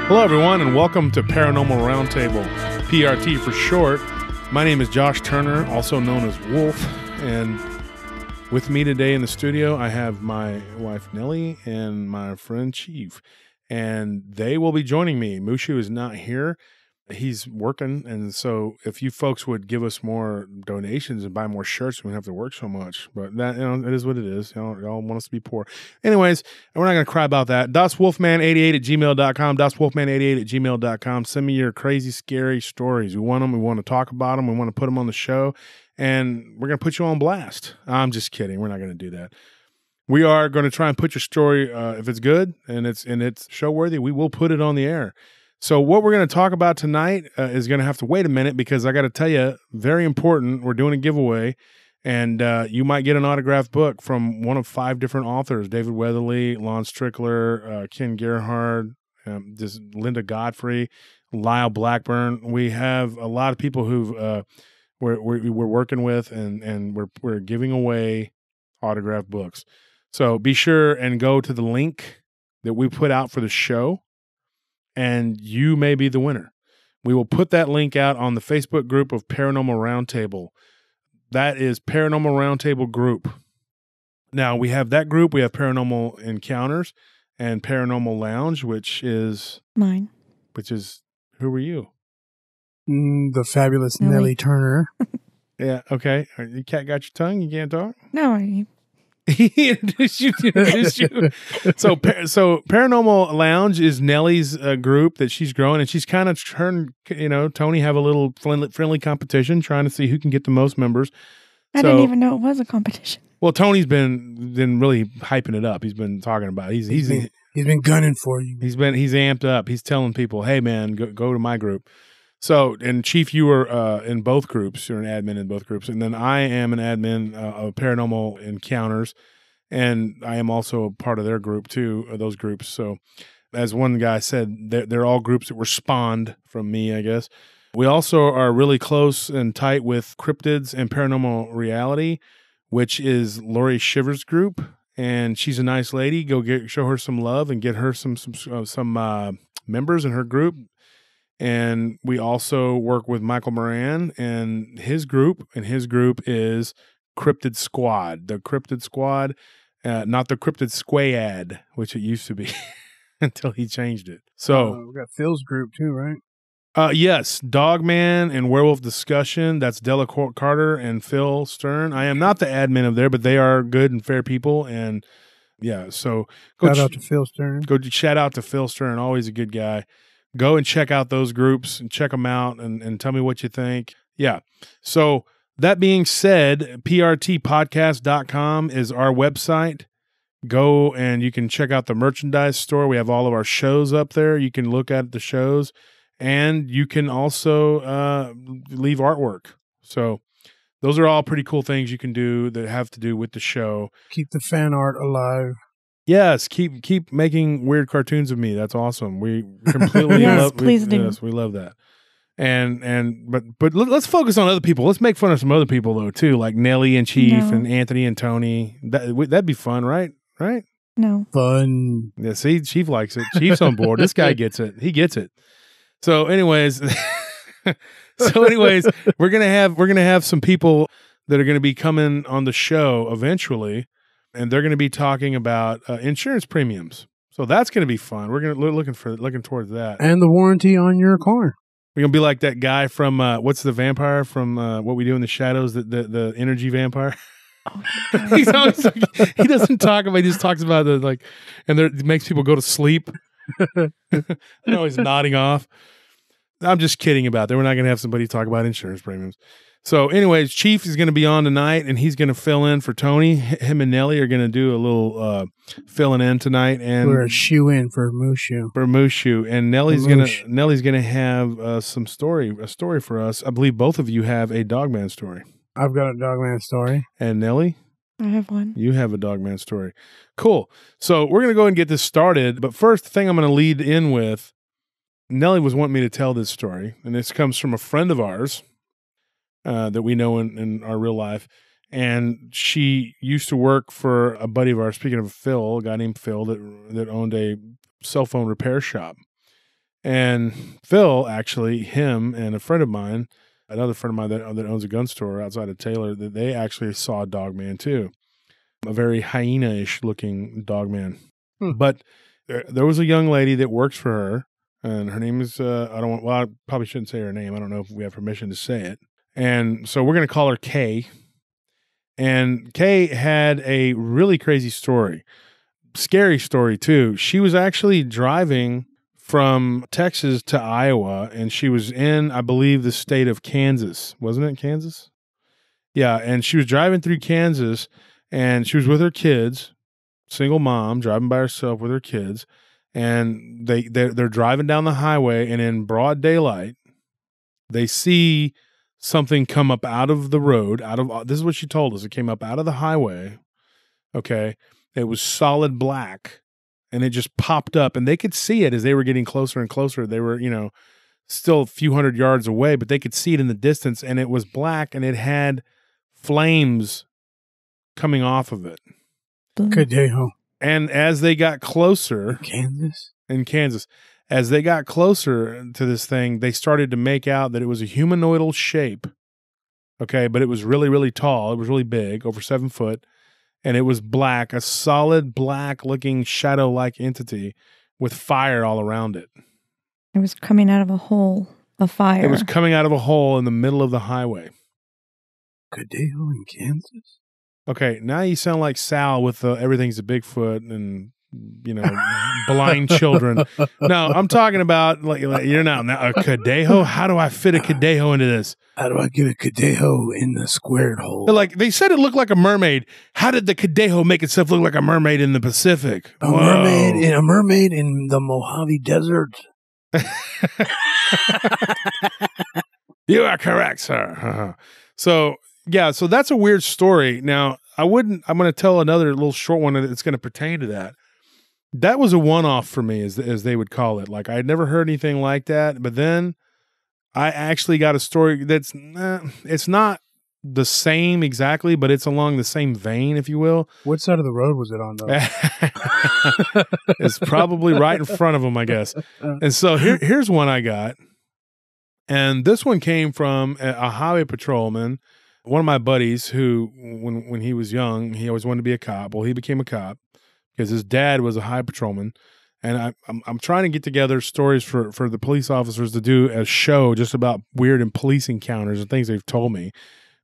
Hello, everyone, and welcome to Paranormal Round Table, PRT for short. My name is Josh Turner, also known as Wolf, and with me today in the studio, I have my wife Nellie and my friend Chief, and they will be joining me. Mushu is not here. He's working, and so if you folks would give us more donations and buy more shirts, we wouldn't have to work so much. But that, it is what it is. Y'all want us to be poor. Anyways, we're not going to cry about that. DasWolfman88@gmail.com. DasWolfman88@gmail.com. Send me your crazy, scary stories. We want them. We want to talk about them. We want to put them on the show, and we're going to put you on blast. I'm just kidding. We're not going to do that. We are going to try and put your story, if it's good and it's show worthy, we will put it on the air. So what we're going to talk about tonight is going to have to wait a minute because I got to tell you, very important, we're doing a giveaway, and you might get an autographed book from one of 5 different authors: David Weatherly, Lon Strickler, Ken Gerhard, Linda Godfrey, Lyle Blackburn. We have a lot of people who we're working with, and we're giving away autographed books. So be sure and go to the link that we put out for the show, and you may be the winner. We will put that link out on the Facebook group of Paranormal Round Table. That is Paranormal Round Table group. Now, we have that group. We have Paranormal Encounters and Paranormal Lounge, which is... Mine. Which is... Who were you? The fabulous Nellie Turner. Yeah, okay. You cat got your tongue? You can't talk? No, He introduced you. So Paranormal Lounge is Nellie's group that she's growing, and she's kind of turned, Tony have a little friendly competition trying to see who can get the most members. I didn't even know it was a competition. Well, Tony's been really hyping it up. He's been talking about it. He's been gunning for you. He's amped up. He's telling people, hey man, go to my group. So, and Chief, you were in both groups. You're an admin in both groups. And then I am an admin of Paranormal Encounters, and I am also a part of their group too, of those groups. So, as one guy said, they're all groups that were spawned from me, I guess. We also are really close and tight with Cryptids and Paranormal Reality, which is Lori Shivers' group. And she's a nice lady. Go show her some love and get her some members in her group. And we also work with Michael Moran and his group is Cryptid Squad. The Cryptid Squad, not the Cryptid Squad, which it used to be until he changed it. So we got Phil's group too, right? Yes, Dogman and Werewolf Discussion. That's Della Carter and Phil Stern. I am not the admin of there, but they are good and fair people. And yeah, so shout out to Phil Stern. Shout out to Phil Stern, always a good guy. Go and check out those groups and check them out and tell me what you think. Yeah. So that being said, prtpodcast.com is our website. Go and you can check out the merchandise store. We have all of our shows up there. You can look at the shows, and you can also leave artwork. So those are all pretty cool things you can do that have to do with the show. Keep the fan art alive. Yes, keep making weird cartoons of me. That's awesome. We completely love. Please do. Yes, we love that. But let's focus on other people. Let's make fun of some other people though too, like Nellie and Chief and Anthony and Tony. That'd be fun, right? Right? No. Fun. Yeah. See, Chief likes it. Chief's on board. This guy gets it. He gets it. So, anyways, we're gonna have some people that are gonna be coming on the show eventually. And they're going to be talking about insurance premiums, so that's going to be fun. We're going to looking towards that, and the warranty on your car. We're going to be like that guy from what's the vampire from What We Do in the Shadows, the energy vampire. Oh, he's always he doesn't talk about. He just talks about and it makes people go to sleep. They're always nodding off. I'm just kidding about that. We're not going to have somebody talk about insurance premiums. So anyways, Chief is going to be on tonight, and he's going to fill in for Tony. Him and Nellie are going to do a little filling in tonight, and we're a shoe in for Mushu. And Nellie's gonna have a story for us. I believe both of you have a Dogman story. I've got a Dogman story. And Nellie, I have one. You have a Dogman story. Cool. So we're going to go ahead and get this started. But first, the thing I'm going to lead in with, Nellie was wanting me to tell this story, and this comes from a friend of ours that we know in our real life. And she used to work for a buddy of ours, speaking of Phil, a guy named Phil that owned a cell phone repair shop. And Phil, actually, him and a friend of mine, another friend of mine that owns a gun store outside of Taylor, that they actually saw Dogman too. A very hyena-ish looking Dogman. But there was a young lady that works for her, and her name is, I probably shouldn't say her name. I don't know if we have permission to say it. And so we're going to call her Kay. And Kay had a really crazy story. Scary story too. She was actually driving from Texas to Iowa, and she was in, I believe, the state of Kansas. Wasn't it Kansas? Yeah, and she was driving through Kansas, and she was with her kids, single mom, driving by herself with her kids, and they're driving down the highway, and in broad daylight, they see something come up out of the road, this is what she told us. It came up out of the highway, okay? It was solid black, and it just popped up, and they could see it as they were getting closer and closer. They were, still a few hundred yards away, but they could see it in the distance, and it was black, and it had flames coming off of it. Cadejo. And as they got closer, in Kansas, as they got closer to this thing, they started to make out that it was a humanoidal shape. Okay, but it was really, really tall. It was really big, over 7 foot. And it was black, a solid black looking shadow-like entity with fire all around it. It was coming out of a hole of fire. It was coming out of a hole in the middle of the highway. Cadejo in Kansas? Okay, now you sound like Sal with everything's a Bigfoot and, blind children. No, I'm talking about, like you're now a Cadejo? How do I fit a Cadejo into this? How do I get a Cadejo in the squared hole? They said it looked like a mermaid. How did the Cadejo make itself look like a mermaid in the Pacific? A mermaid in the Mojave Desert. You are correct, sir. So that's a weird story. Now, I'm going to tell another little short one that's going to pertain to that. That was a one-off for me, as they would call it. Like, I had never heard anything like that, but then I actually got a story that's, it's not the same exactly, but it's along the same vein, if you will. What side of the road was it on, though? It's probably right in front of them, I guess. And so here's one I got. And this one came from a highway patrolman, one of my buddies who, when he was young, he always wanted to be a cop. Well, he became a cop because his dad was a highway patrolman. And I'm trying to get together stories for the police officers to do a show just about weird and police encounters and things they've told me.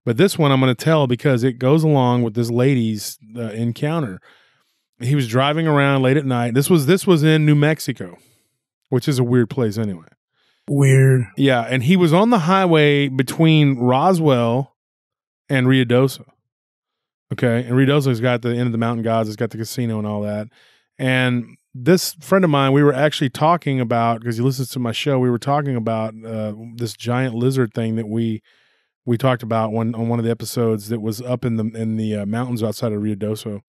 But this one I'm going to tell because it goes along with this lady's encounter. He was driving around late at night. This was in New Mexico, which is a weird place anyway. Weird. Yeah, and he was on the highway between Roswell and Ruidoso. Okay, and Ruidoso's got the end of the mountain gods. It's got the casino and all that. And this friend of mine, we were actually talking about, because he listens to my show, we were talking about this giant lizard thing that we talked about on one of the episodes that was up in the mountains outside of Ruidoso.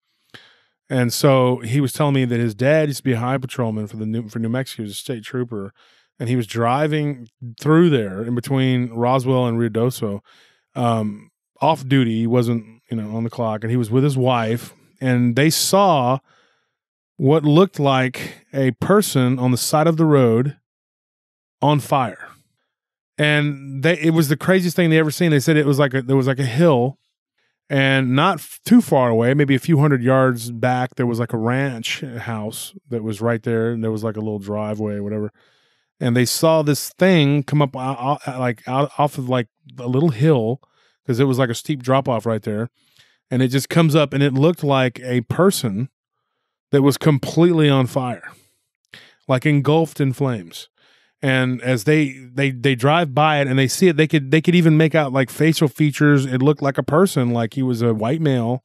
And so he was telling me that his dad used to be a highway patrolman for New Mexico, he was a state trooper, and he was driving through there in between Roswell and Ruidoso, off duty. He wasn't, on the clock, and he was with his wife, and they saw what looked like a person on the side of the road on fire. And it was the craziest thing they ever seen. They said there was like a hill, and not too far away, maybe a few hundred yards back, there was like a ranch house that was right there, and there was like a little driveway or whatever. And they saw this thing come up out off of like a little hill, because it was like a steep drop off right there. And it just comes up, and it looked like a person that was completely on fire, like engulfed in flames. And as they drive by it and they see it, they could even make out like facial features. It looked like a person, like he was a white male.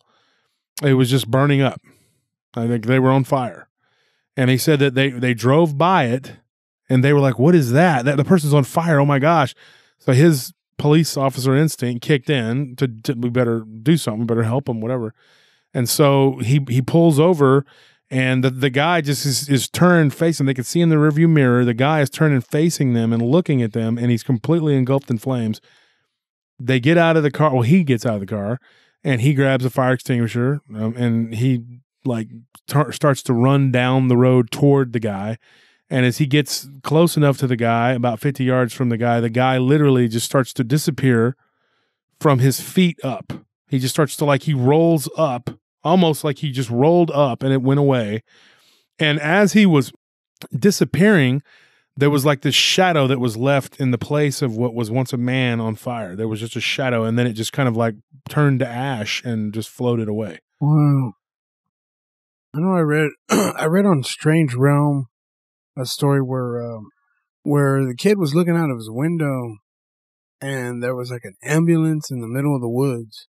It was just burning up. I think they were on fire. And he said that they drove by it, and they were like, "What is that? That the person's on fire! Oh my gosh!" So his police officer instinct kicked in to we better do something, we better help him, whatever. And so he pulls over. And the guy just is turned facing. They can see in the rearview mirror, the guy is turning facing them and looking at them, and he's completely engulfed in flames. They get out of the car. Well, he gets out of the car, and he grabs a fire extinguisher, and he starts to run down the road toward the guy. And as he gets close enough to the guy, about 50 yards from the guy literally just starts to disappear from his feet up. He just starts to he rolls up, almost like he just rolled up and it went away. And as he was disappearing, there was this shadow that was left in the place of what was once a man on fire. There was just a shadow, and then it just kind of turned to ash and just floated away. Wow. I know I read on Strange Realm a story where the kid was looking out of his window and there was an ambulance in the middle of the woods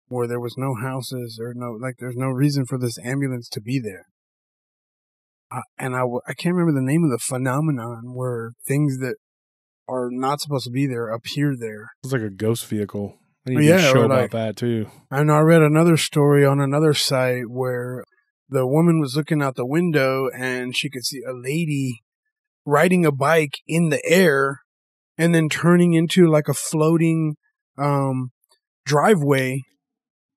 where there was no houses or there's no reason for this ambulance to be there. I can't remember the name of the phenomenon where things that are not supposed to be there appear there. It's like a ghost vehicle. I need to show about that too. And I read another story on another site where the woman was looking out the window and she could see a lady riding a bike in the air and then turning into a floating driveway.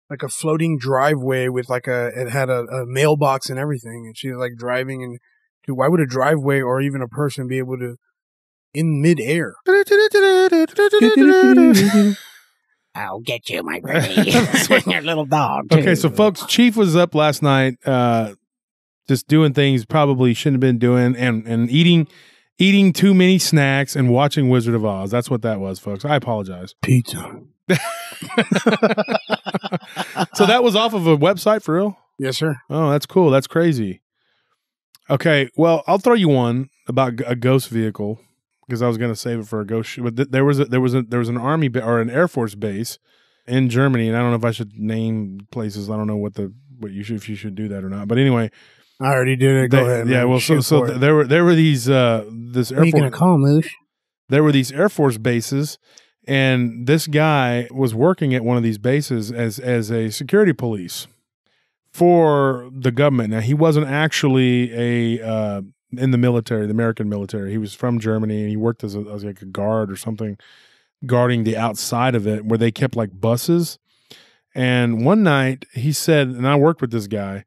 Like a floating driveway with it had a mailbox and everything. And she was driving and why would a driveway or even a person be able to in midair? I'll get you, my pretty. Your little dog. Too. Okay, so folks, Chief was up last night just doing things probably shouldn't have been doing and eating too many snacks and watching Wizard of Oz. That's what that was, folks. I apologize. Pizza. So that was off of a website for real? Yes, sir. Oh, that's cool. That's crazy. Okay, well, I'll throw you one about a ghost vehicle because I was going to save it for a ghost. But there was an army or an Air Force base in Germany, and I don't know if I should name places. I don't know if you should do that or not. But anyway, I already did it. Go ahead. Yeah. Well, so there were these this Air Force. What are you going to call Moosh? There were these Air Force bases. And this guy was working at one of these bases as a security police for the government. Now, he wasn't actually in the military, the American military. He was from Germany, and he worked as a guard or something, guarding the outside of it, where they kept buses. And one night, he said, and I worked with this guy.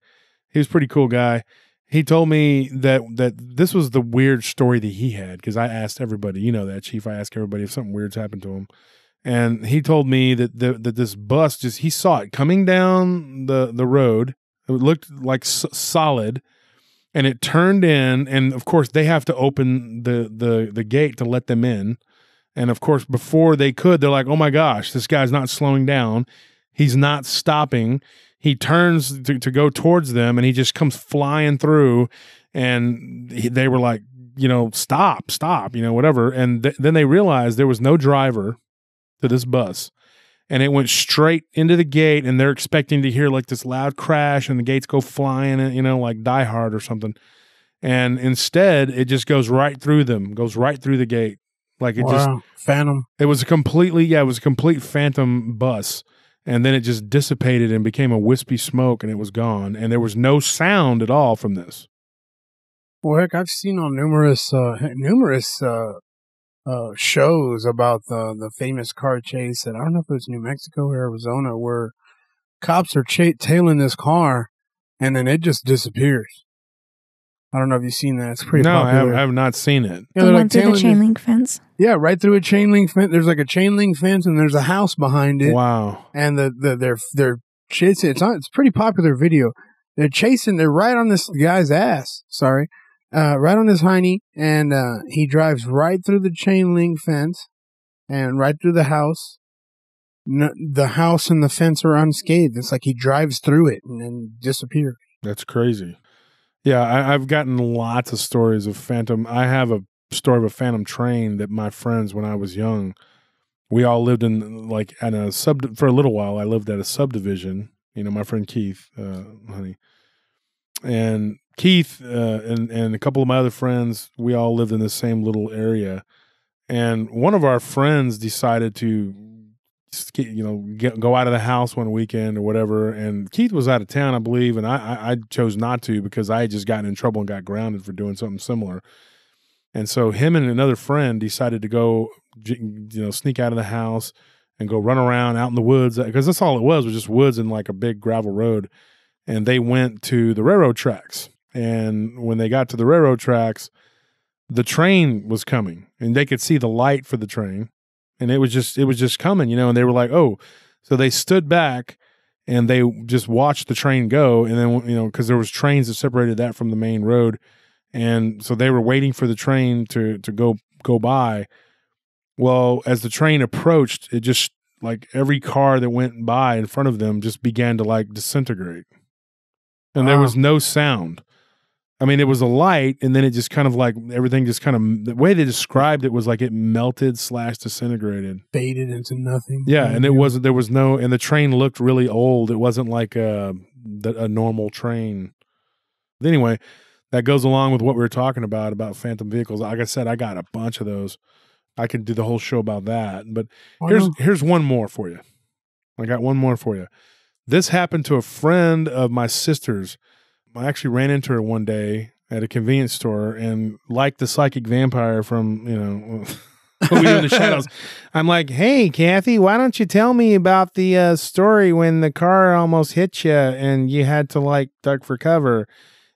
He was a pretty cool guy. He told me that this was the weird story that he had because I asked everybody, you know that, Chief. I asked everybody if something weird's happened to him. And he told me that this bus he saw it coming down the road. It looked solid, and it turned in. And of course, they have to open the gate to let them in. And of course, before they could, they're like, "Oh my gosh, this guy's not slowing down. He's not stopping." He turns to go towards them, and he just comes flying through, and they were like, stop, whatever. And then they realized there was no driver to this bus, and it went straight into the gate, and they're expecting to hear this loud crash, and the gates go flying, like Die Hard or something. And instead, it just goes right through them, goes right through the gate. Phantom. It was a complete phantom bus. And then it just dissipated and became a wispy smoke, and it was gone. And there was no sound at all from this. Well, heck, I've seen on numerous shows about the famous car chase, and I don't know if it was New Mexico or Arizona, where cops are tailing this car, and then it just disappears. I don't know if you've seen that. It's pretty popular. No, I have not seen it. Yeah, the one through the chain link fence? Yeah, right through a chain link fence. There's a chain link fence, and there's a house behind it. Wow. And they're chasing. It's a pretty popular video. They're chasing. They're right on this guy's ass. Sorry. Right on his hiney. And he drives right through the chain link fence and right through the house. The house and the fence are unscathed. It's like he drives through it and then disappears. That's crazy. Yeah, I've gotten lots of stories of phantom. I have a story of a phantom train that my friends, when I was young, we all lived in at a for a little while. I lived at a subdivision. My friend Keith, honey, and Keith and a couple of my other friends, we all lived in the same little area. And one of our friends decided to go out of the house one weekend or whatever, and Keith was out of town, I believe, and I chose not to because I had just gotten in trouble and got grounded for doing something similar. And so him and another friend decided to go, sneak out of the house and go run around out in the woods, because that's all it was just woods and a big gravel road. And they went to the railroad tracks, and when they got to the railroad tracks, the train was coming, and they could see the light for the train, and it was just coming, and they were like, oh, so they stood back and they just watched the train go, and then because there was trains that separated that from the main road, and so they were waiting for the train to go by. Well, as the train approached, it just like every car that went by in front of them just began to like disintegrate, and there was no sound. I mean, it was a light, and then it just kind of like everything just kind of, the way they described it was like it melted / disintegrated. Faded into nothing. Yeah, and there was no, and the train looked really old. It wasn't like a normal train. Anyway, that goes along with what we were talking about phantom vehicles. Like I said, I got a bunch of those. I could do the whole show about that. But here's one more for you. I got one more for you. This happened to a friend of my sister's. I actually ran into her one day at a convenience store, and like the psychic vampire from, What We Do in the Shadows, I'm like, hey, Kathy, why don't you tell me about the story when the car almost hit you and you had to like duck for cover?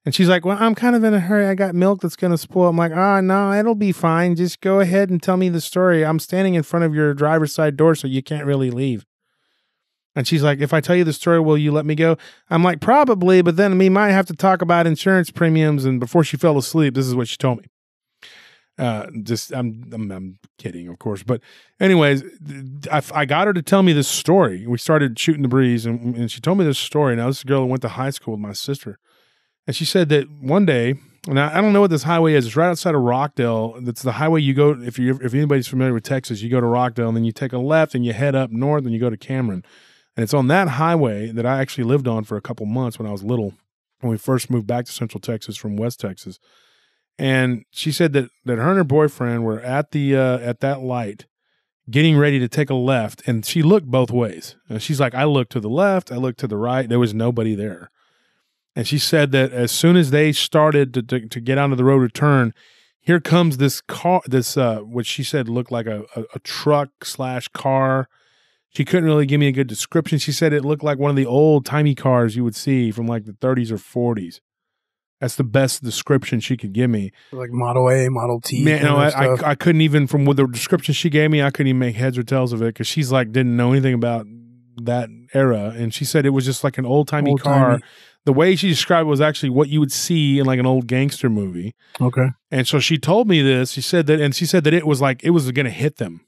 And she's like, well, I'm kind of in a hurry. I got milk that's going to spoil. I'm like, oh, no, it'll be fine. Just go ahead and tell me the story. I'm standing in front of your driver's side door, so you can't really leave. And she's like, if I tell you the story, will you let me go? I'm like, probably, but then we might have to talk about insurance premiums. And before she fell asleep, this is what she told me. I'm kidding, of course. But anyways, I got her to tell me this story. We started shooting the breeze, and she told me this story. Now, this is a girl who went to high school with my sister. And she said that one day, and I don't know what this highway is. It's right outside of Rockdale. It's the highway you go, if anybody's familiar with Texas, you go to Rockdale, and then you take a left, and you head up north, and you go to Cameron. And it's on that highway that I actually lived on for a couple months when I was little, when we first moved back to Central Texas from West Texas. And she said that her and her boyfriend were at that light getting ready to take a left, and she looked both ways. And she's like, I looked to the left, I looked to the right, there was nobody there. And she said that as soon as they started to get onto the road to turn, here comes this car, what she said looked like a truck / car. She couldn't really give me a good description. She said it looked like one of the old-timey cars you would see from like the 30s or 40s. That's the best description she could give me. Like Model A, Model T. Man, I couldn't even, from the description she gave me, I couldn't even make heads or tails of it, because she's like, didn't know anything about that era. And she said it was just like an old-timey car. The way she described it was actually what you would see in like an old gangster movie. Okay. And so she told me this. She said that it was like, it was going to hit them.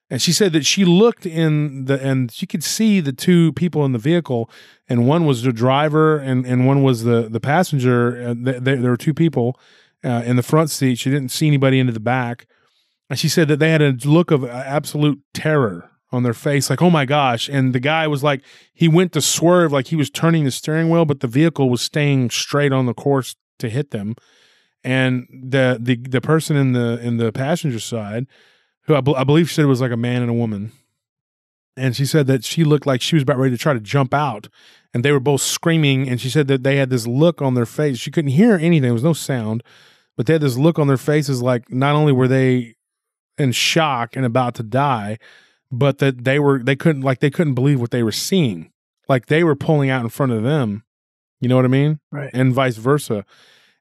And she said that she looked and she could see the two people in the vehicle, and one was the driver and one was the passenger. There were two people in the front seat. She didn't see anybody into the back. And she said that they had a look of absolute terror on their face, like, oh my gosh. And the guy was like, he went to swerve, like he was turning the steering wheel, but the vehicle was staying straight on the course to hit them. And the person in the passenger side, who I believe she said it was like a man and a woman. And she said that she looked like she was about ready to try to jump out, and they were both screaming. And she said that they had this look on their face. She couldn't hear anything. There was no sound, but they had this look on their faces. Like not only were they in shock and about to die, but that they couldn't believe what they were seeing. Like they were pulling out in front of them. You know what I mean? Right. And vice versa.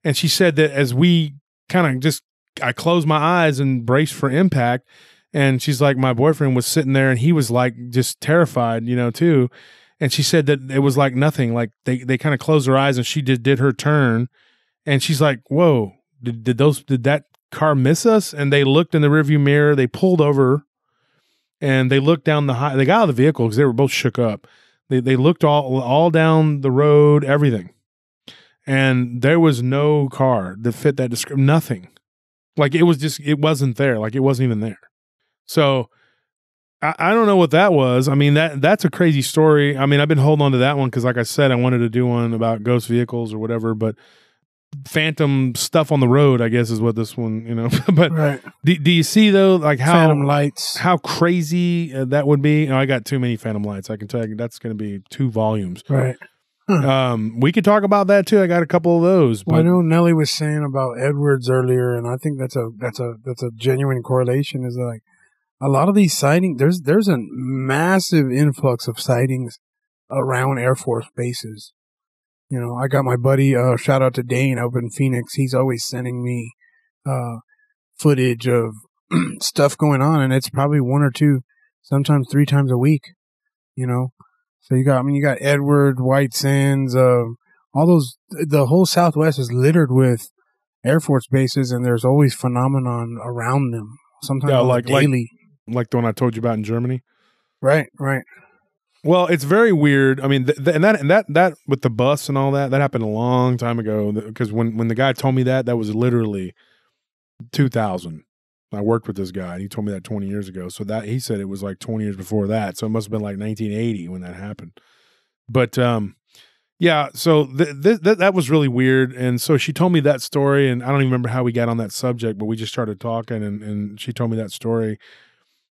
And she said that as we kind of I closed my eyes and braced for impact. And she's like, my boyfriend was sitting there and he was like just terrified, too. And she said that it was like nothing. Like they kind of closed their eyes and she did her turn. And she's like, whoa, did that car miss us? And they looked in the rearview mirror. They pulled over and they looked down they got out of the vehicle because they were both shook up. They looked all down the road, everything. And there was no car that fit that description, nothing. Like it wasn't there. Like it wasn't even there. So I don't know what that was. I mean, that's a crazy story. I mean, I've been holding on to that one because, like I said, I wanted to do one about ghost vehicles or whatever, but phantom stuff on the road, I guess, is what this one, But right. Do you see, though, like how phantom lights, how crazy that would be? I got too many phantom lights. I can tell you that's going to be 2 volumes. Right. Huh. We could talk about that too. I got a couple of those. But I know Nelly was saying about Edwards earlier, and I think that's a genuine correlation. Is like a lot of these sightings. There's a massive influx of sightings around Air Force bases. I got my buddy. Shout out to Dane up in Phoenix. He's always sending me footage of stuff going on, and it's probably 1 or 2, sometimes 3 times a week, you know. So you got Edward, White Sands, all those. The whole Southwest is littered with Air Force bases, and there's always phenomenon around them. Sometimes daily, like the one I told you about in Germany. Right. Well, it's very weird. I mean, and that with the bus and all that happened a long time ago. Because when the guy told me that was literally 2000. I worked with this guy, and he told me that 20 years ago. So that he said it was like 20 years before that. So it must have been like 1980 when that happened. But yeah. So that was really weird. And so she told me that story, and I don't even remember how we got on that subject, but we just started talking, and she told me that story.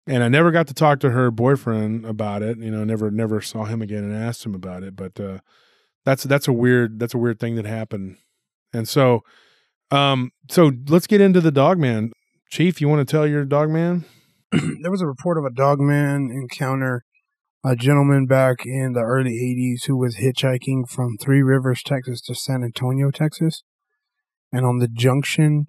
And I never got to talk to her boyfriend about it. You know, never saw him again and asked him about it. But that's a weird thing that happened. And so let's get into the Dogman. Chief, you want to tell your Dogman? There was a report of a Dogman encounter, a gentleman back in the early 80s who was hitchhiking from Three Rivers, Texas to San Antonio, Texas. And on the junction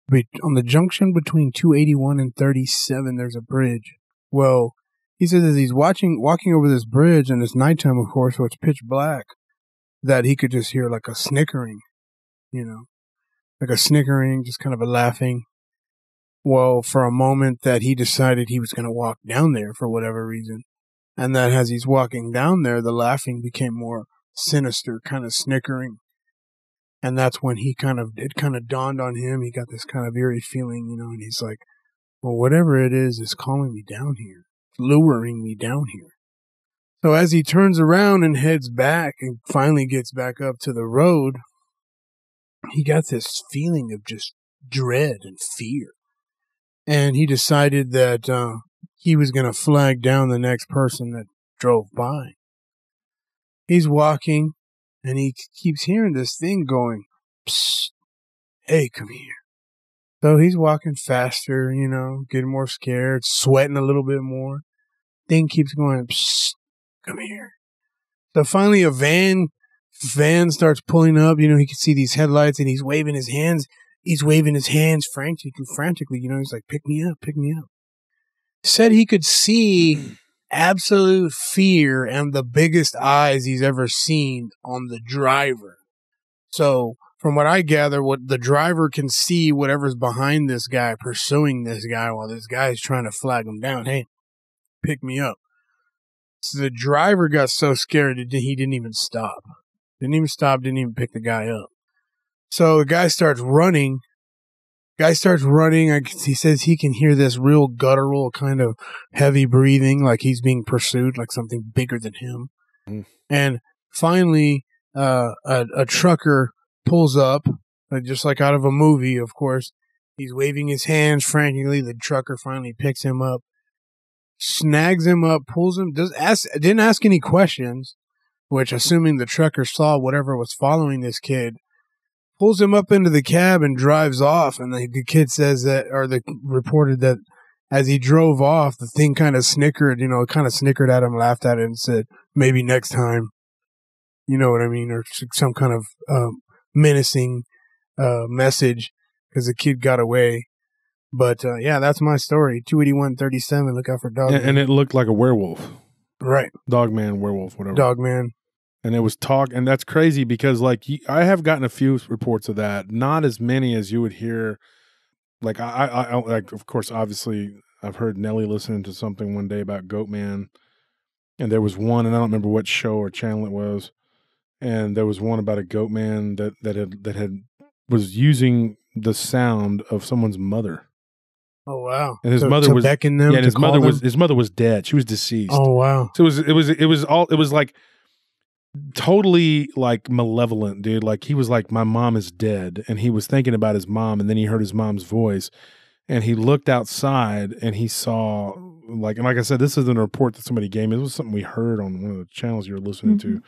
between 281 and 37, there's a bridge. Well, he says as he's walking over this bridge, and it's nighttime, of course, so it's pitch black, that he could just hear like a snickering, you know, like a snickering, just kind of a laughing. Well, for a moment that he decided he was going to walk down there for whatever reason. And that as he's walking down there, the laughing became more sinister, kind of snickering. And that's when it kind of dawned on him. He got this kind of eerie feeling, you know, and he's like, well, whatever it is calling me down here, luring me down here. So as he turns around and heads back and finally gets back up to the road, he got this feeling of just dread and fear. And he decided that he was going to flag down the next person that drove by. He's walking, and he keeps hearing this thing going, psst, hey, come here. So he's walking faster, you know, getting more scared, sweating a little bit more. Thing keeps going, psst, come here. So finally a van starts pulling up. You know, he can see these headlights, and he's waving his hands. He's waving his hands frantically, you know, he's like, pick me up. Said he could see absolute fear and the biggest eyes he's ever seen on the driver. So from what I gather, what the driver can see whatever's behind this guy, pursuing this guy while this guy is trying to flag him down. Hey, pick me up. So the driver got so scared that he didn't even stop. Didn't even pick the guy up. So the guy starts running. He says he can hear this real guttural kind of heavy breathing, like he's being pursued, like something bigger than him. Mm. And finally, a trucker pulls up, just like out of a movie, of course. He's waving his hands frantically. The trucker finally picks him up, snags him up, pulls him, didn't ask any questions, which, assuming the trucker saw whatever was following this kid, pulls him up into the cab and drives off. And the kid says that, or reported that as he drove off, the thing kind of snickered, at him, laughed at it, and said, maybe next time. You know what I mean? Or some kind of menacing message, because the kid got away. But yeah, that's my story. 281-37. Look out for Dogman. And it looked like a werewolf. Right. Dogman, werewolf, whatever. Dogman. And it was and that's crazy because, like, I have gotten a few reports of that, not as many as you would hear. Like, I like, of course, obviously, I've heard Nelly listening to something one day about Goatman, and there was one, and I don't remember what show or channel it was, and there was one about a Goatman that was using the sound of someone's mother. Oh wow! And his mother was beckon them. Yeah, and his mother was dead. She was deceased. Oh wow! So it was like totally like malevolent, dude. Like he was like, my mom is dead, and he was thinking about his mom, and then he heard his mom's voice, and he looked outside and he saw and like I said, this isn't a report that somebody gave me. This was something we heard on one of the channels you were listening to.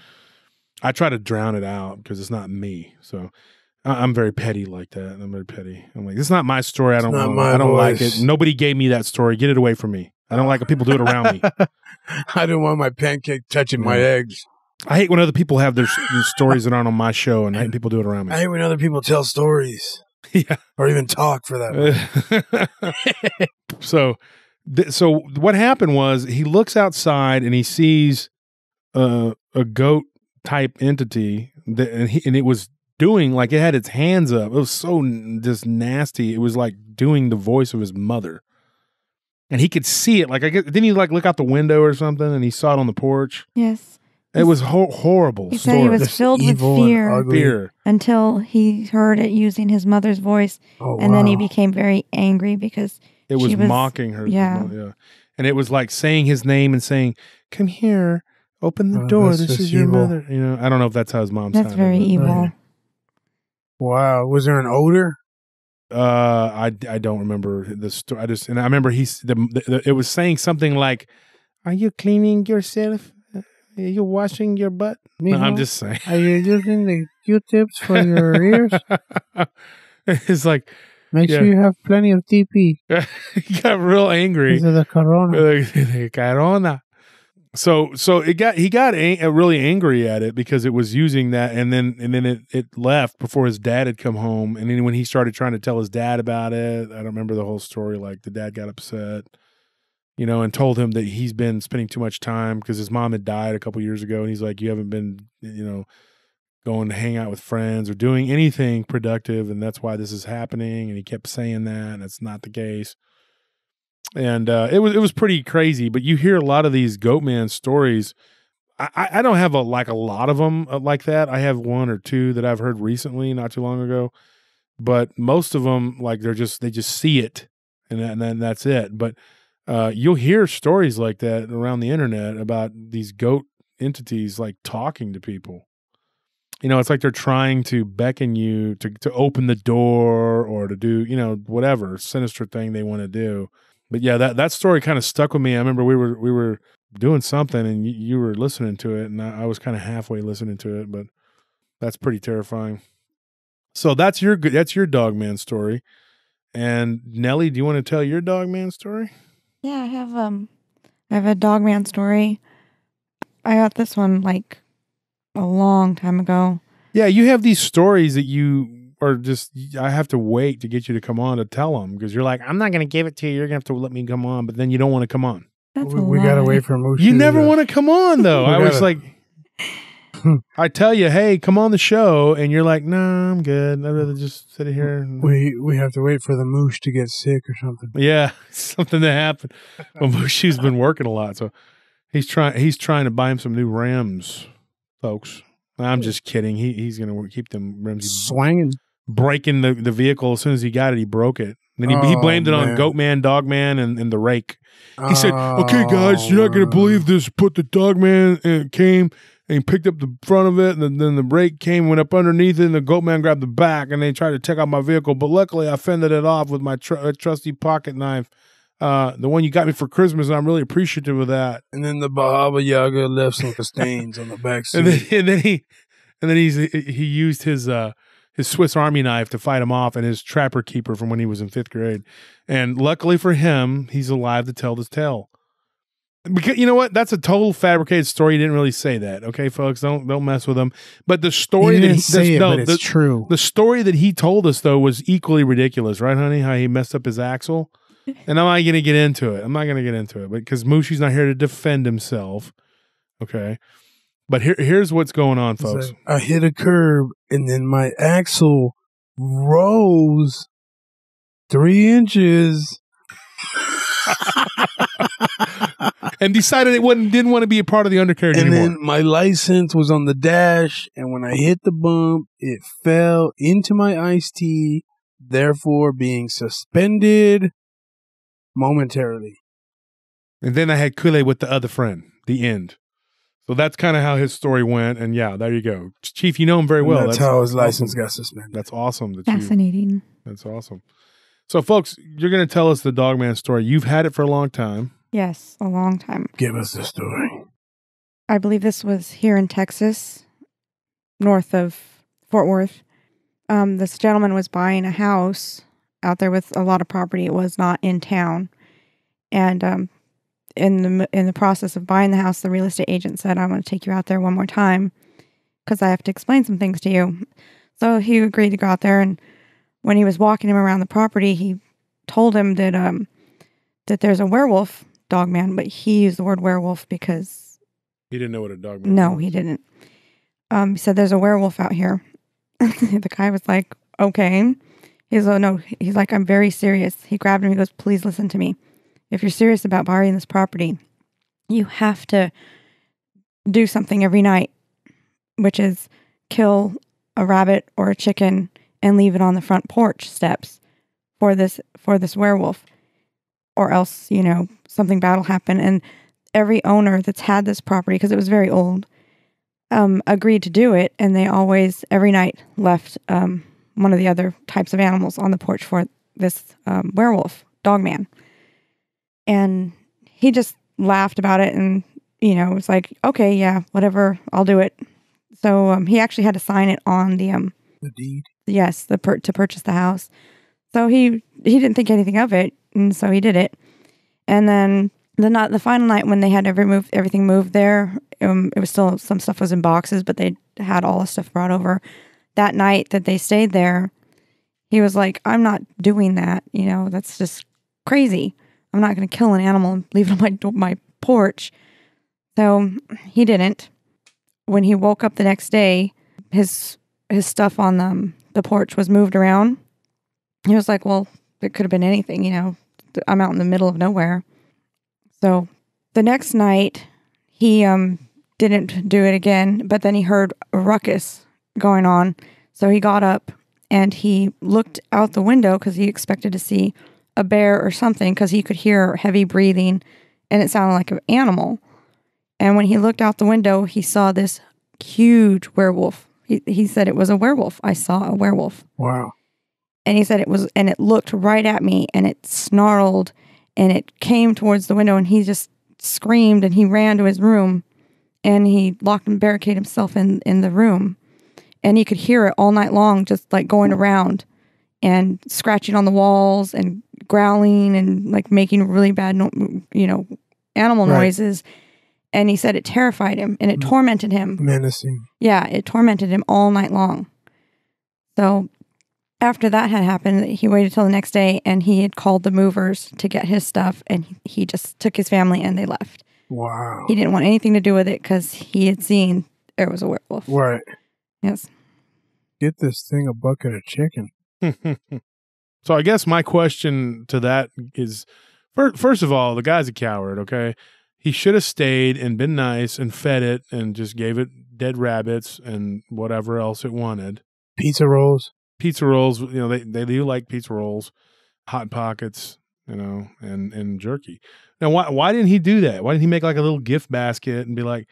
I try to drown it out because it's not me. So I'm very petty like that. I'm very petty. I'm like, this is not my story. I don't like it. Nobody gave me that story. Get it away from me. I don't like when people do it around me. I don't want my pancake touching my eggs. I hate when other people have their stories that aren't on my show, and I hate people do it around me. I hate when other people tell stories. Yeah. Or even talk for that matter. So what happened was he looks outside and he sees a goat type entity and it was doing like it had its hands up. It was so just nasty. It was like doing the voice of his mother. And he could see it. Like, didn't he like look out the window or something and he saw it on the porch? Yes. It was horrible. He said he was filled with fear until he heard it using his mother's voice. Oh, and then he became very angry because it was mocking her. Yeah. And it was like saying his name and saying, "Come here, open the door. This is your mother." You know, I don't know if that's how his mom sounded. That's very evil. Wow. Was there an odor? I don't remember the story. I remember it was saying something like, "Are you cleaning yourself? Are you washing your butt?" No, I'm just saying. Are you using the Q-tips for your ears? It's like, make sure you have plenty of TP. He got real angry. Because of the corona. The corona. So he got really angry at it because it was using that, and then it left before his dad had come home, and then when he started trying to tell his dad about it, I don't remember the whole story. Like the dad got upset, you know, and told him that he's been spending too much time because his mom had died a couple years ago, and he's like, you haven't been, you know, going to hang out with friends or doing anything productive, and that's why this is happening. And he kept saying that, and it's not the case. And it was pretty crazy. But you hear a lot of these Goatman stories. I don't have a lot of them like that. I have one or two that I've heard recently, not too long ago. But most of them, like they just see it, and then that's it. But you'll hear stories like that around the internet about these goat entities like talking to people. You know, it's like they're trying to beckon you to open the door or to do, you know, whatever sinister thing they want to do. But yeah, that story kind of stuck with me. I remember we were doing something and you were listening to it, and I was kind of halfway listening to it, but that's pretty terrifying. So that's your Dogman story. And Nellie, do you want to tell your Dogman story? Yeah, I have a Dogman story. I got this one like a long time ago. Yeah, you have these stories that you are just, I have to wait to get you to come on to tell them because you're like, I'm not going to give it to you. You're going to have to let me come on, but then you don't want to come on. We got to wait for Moosh. You never want to come on though. I was like, I tell you, hey, come on the show, and you're like, nah, I'm good. I'd rather just sit here. We have to wait for the Moosh to get sick or something. Yeah, something to happen. Well, Mooshy's been working a lot, so he's trying to buy him some new rims, folks. I'm just kidding. He's gonna keep them rims swinging, breaking the vehicle as soon as he got it. He broke it. Then he blamed it on Goatman, Dogman, and the rake. He said, "Okay, guys, you're not gonna believe this. Put the Dogman and it came." And he picked up the front of it, and then the brake came, went up underneath it, and the Goatman grabbed the back, and they tried to take out my vehicle. But luckily, I fended it off with my trusty pocket knife, the one you got me for Christmas, and I'm really appreciative of that. And then the Baba Yaga left some stains on the back seat. and then he used his Swiss Army knife to fight him off, and his trapper keeper from when he was in 5th grade. And luckily for him, he's alive to tell this tale. Because you know what? That's a total fabricated story. He didn't really say that. Okay, folks, don't mess with him. But the story but it's true. The story that he told us though was equally ridiculous, right, honey? How he messed up his axle. And I'm not going to get into it. But because Mooshy's not here to defend himself. Okay. But here's what's going on, folks. Like, I hit a curb and then my axle rose 3 inches. And decided it didn't want to be a part of the undercarriage anymore. And then my license was on the dash, and when I hit the bump, it fell into my iced tea, therefore being suspended momentarily. And then I had Kool-Aid with the other friend, the end. So that's kind of how his story went, and yeah, there you go. Chief, you know him very well. That's how his license got suspended. That's awesome. Fascinating. That's awesome. So, folks, you're going to tell us the Dogman story. You've had it for a long time. Yes, a long time. Give us the story. I believe this was here in Texas, north of Fort Worth. This gentleman was buying a house out there with a lot of property. It was not in town. And in the process of buying the house, the real estate agent said, "I want to take you out there one more time because I have to explain some things to you." So he agreed to go out there, and when he was walking him around the property, he told him that that there's a werewolf, Dogman, but he used the word werewolf because He didn't know what a dogman was. no, he didn't. He said there's a werewolf out here. The guy was like, okay. He's like, no. He's like, I'm very serious. He grabbed him. He goes, please listen to me. If you're serious about buying this property, you have to do something every night, which is kill a rabbit or a chicken and leave it on the front porch steps for this werewolf, or else, you know, something bad will happen. And every owner that's had this property, because it was very old, agreed to do it, and they always, every night, left one of the other types of animals on the porch for this werewolf, Dogman. And he just laughed about it, and, you know, was like, okay, yeah, whatever, I'll do it. So he actually had to sign it on the deed. Yes, to purchase the house. So he didn't think anything of it, and so he did it. And then the final night when they had everything moved there, it was still, some stuff was in boxes, but they had all the stuff brought over. That night that they stayed there, he was like, I'm not doing that. You know, that's just crazy. I'm not going to kill an animal and leave it on my porch. So he didn't. When he woke up the next day, his stuff on the porch was moved around. He was like, well, it could have been anything, you know. I'm out in the middle of nowhere. So the next night, he didn't do it again, but then he heard a ruckus going on. So he got up and he looked out the window because he expected to see a bear or something, because he could hear heavy breathing and it sounded like an animal. And when he looked out the window, he saw this huge werewolf. He said it was a werewolf. I saw a werewolf. Wow. And he said it was, and it looked right at me and it snarled and it came towards the window, and he just screamed and he ran to his room and he locked and barricaded himself in the room. And he could hear it all night long, just like going around and scratching on the walls and growling and like making really bad, animal noises. And he said it terrified him and it tormented him. Menacing. Yeah, it tormented him all night long. So after that had happened, he waited till the next day and he had called the movers to get his stuff, and he just took his family and they left. Wow. He didn't want anything to do with it because he had seen there was a werewolf. Right. Yes. Get this thing a bucket of chicken. So I guess my question to that is, first of all, the guy's a coward, okay? He should have stayed and been nice and fed it and just gave it dead rabbits and whatever else it wanted. Pizza rolls. Pizza rolls, you know, they do like pizza rolls, Hot Pockets, you know, and jerky. Now, why didn't he do that? Why didn't he make like a little gift basket and be like,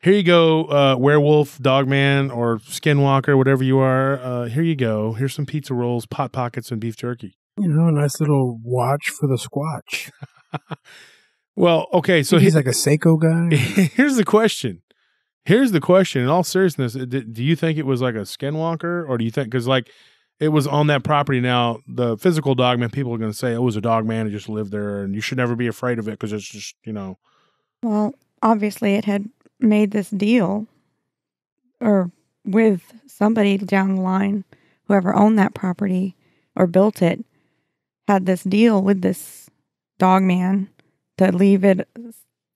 here you go, werewolf, Dogman, or Skinwalker, whatever you are. Here you go. Here's some pizza rolls, Hot Pockets, and beef jerky. You know, a nice little watch for the Squatch. Well, okay, so he's like a Seiko guy. Here's the question. In all seriousness, do you think it was like a Skinwalker, or do you think, because like it was on that property now, the physical Dogman, people are going to say it was a Dogman who just lived there and you should never be afraid of it because it's just, you know. Well, obviously it had made this deal or with somebody down the line, whoever owned that property or built it, had this deal with this Dogman to leave it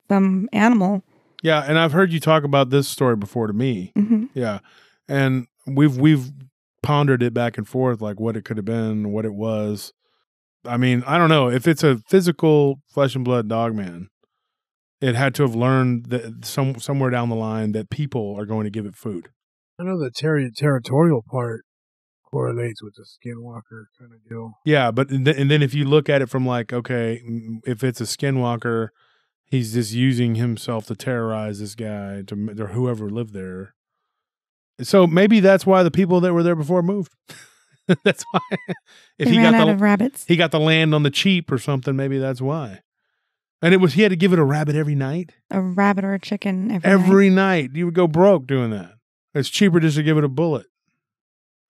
some animal. Yeah, and I've heard you talk about this story before to me. Mm-hmm. Yeah, and we've pondered it back and forth, like what it could have been, what it was. I mean, I don't know if it's a physical flesh and blood Dogman. It had to have learned that somewhere down the line that people are going to give it food. I know the territorial part correlates with the Skinwalker kind of deal. Yeah, but and then if you look at it from like, okay, if it's a Skinwalker, he's just using himself to terrorize this guy or whoever lived there. So maybe that's why the people that were there before moved. That's why. If he ran out of rabbits, he got the land on the cheap or something. Maybe that's why. And he had to give it a rabbit every night. A rabbit or a chicken every night. You would go broke doing that. It's cheaper just to give it a bullet.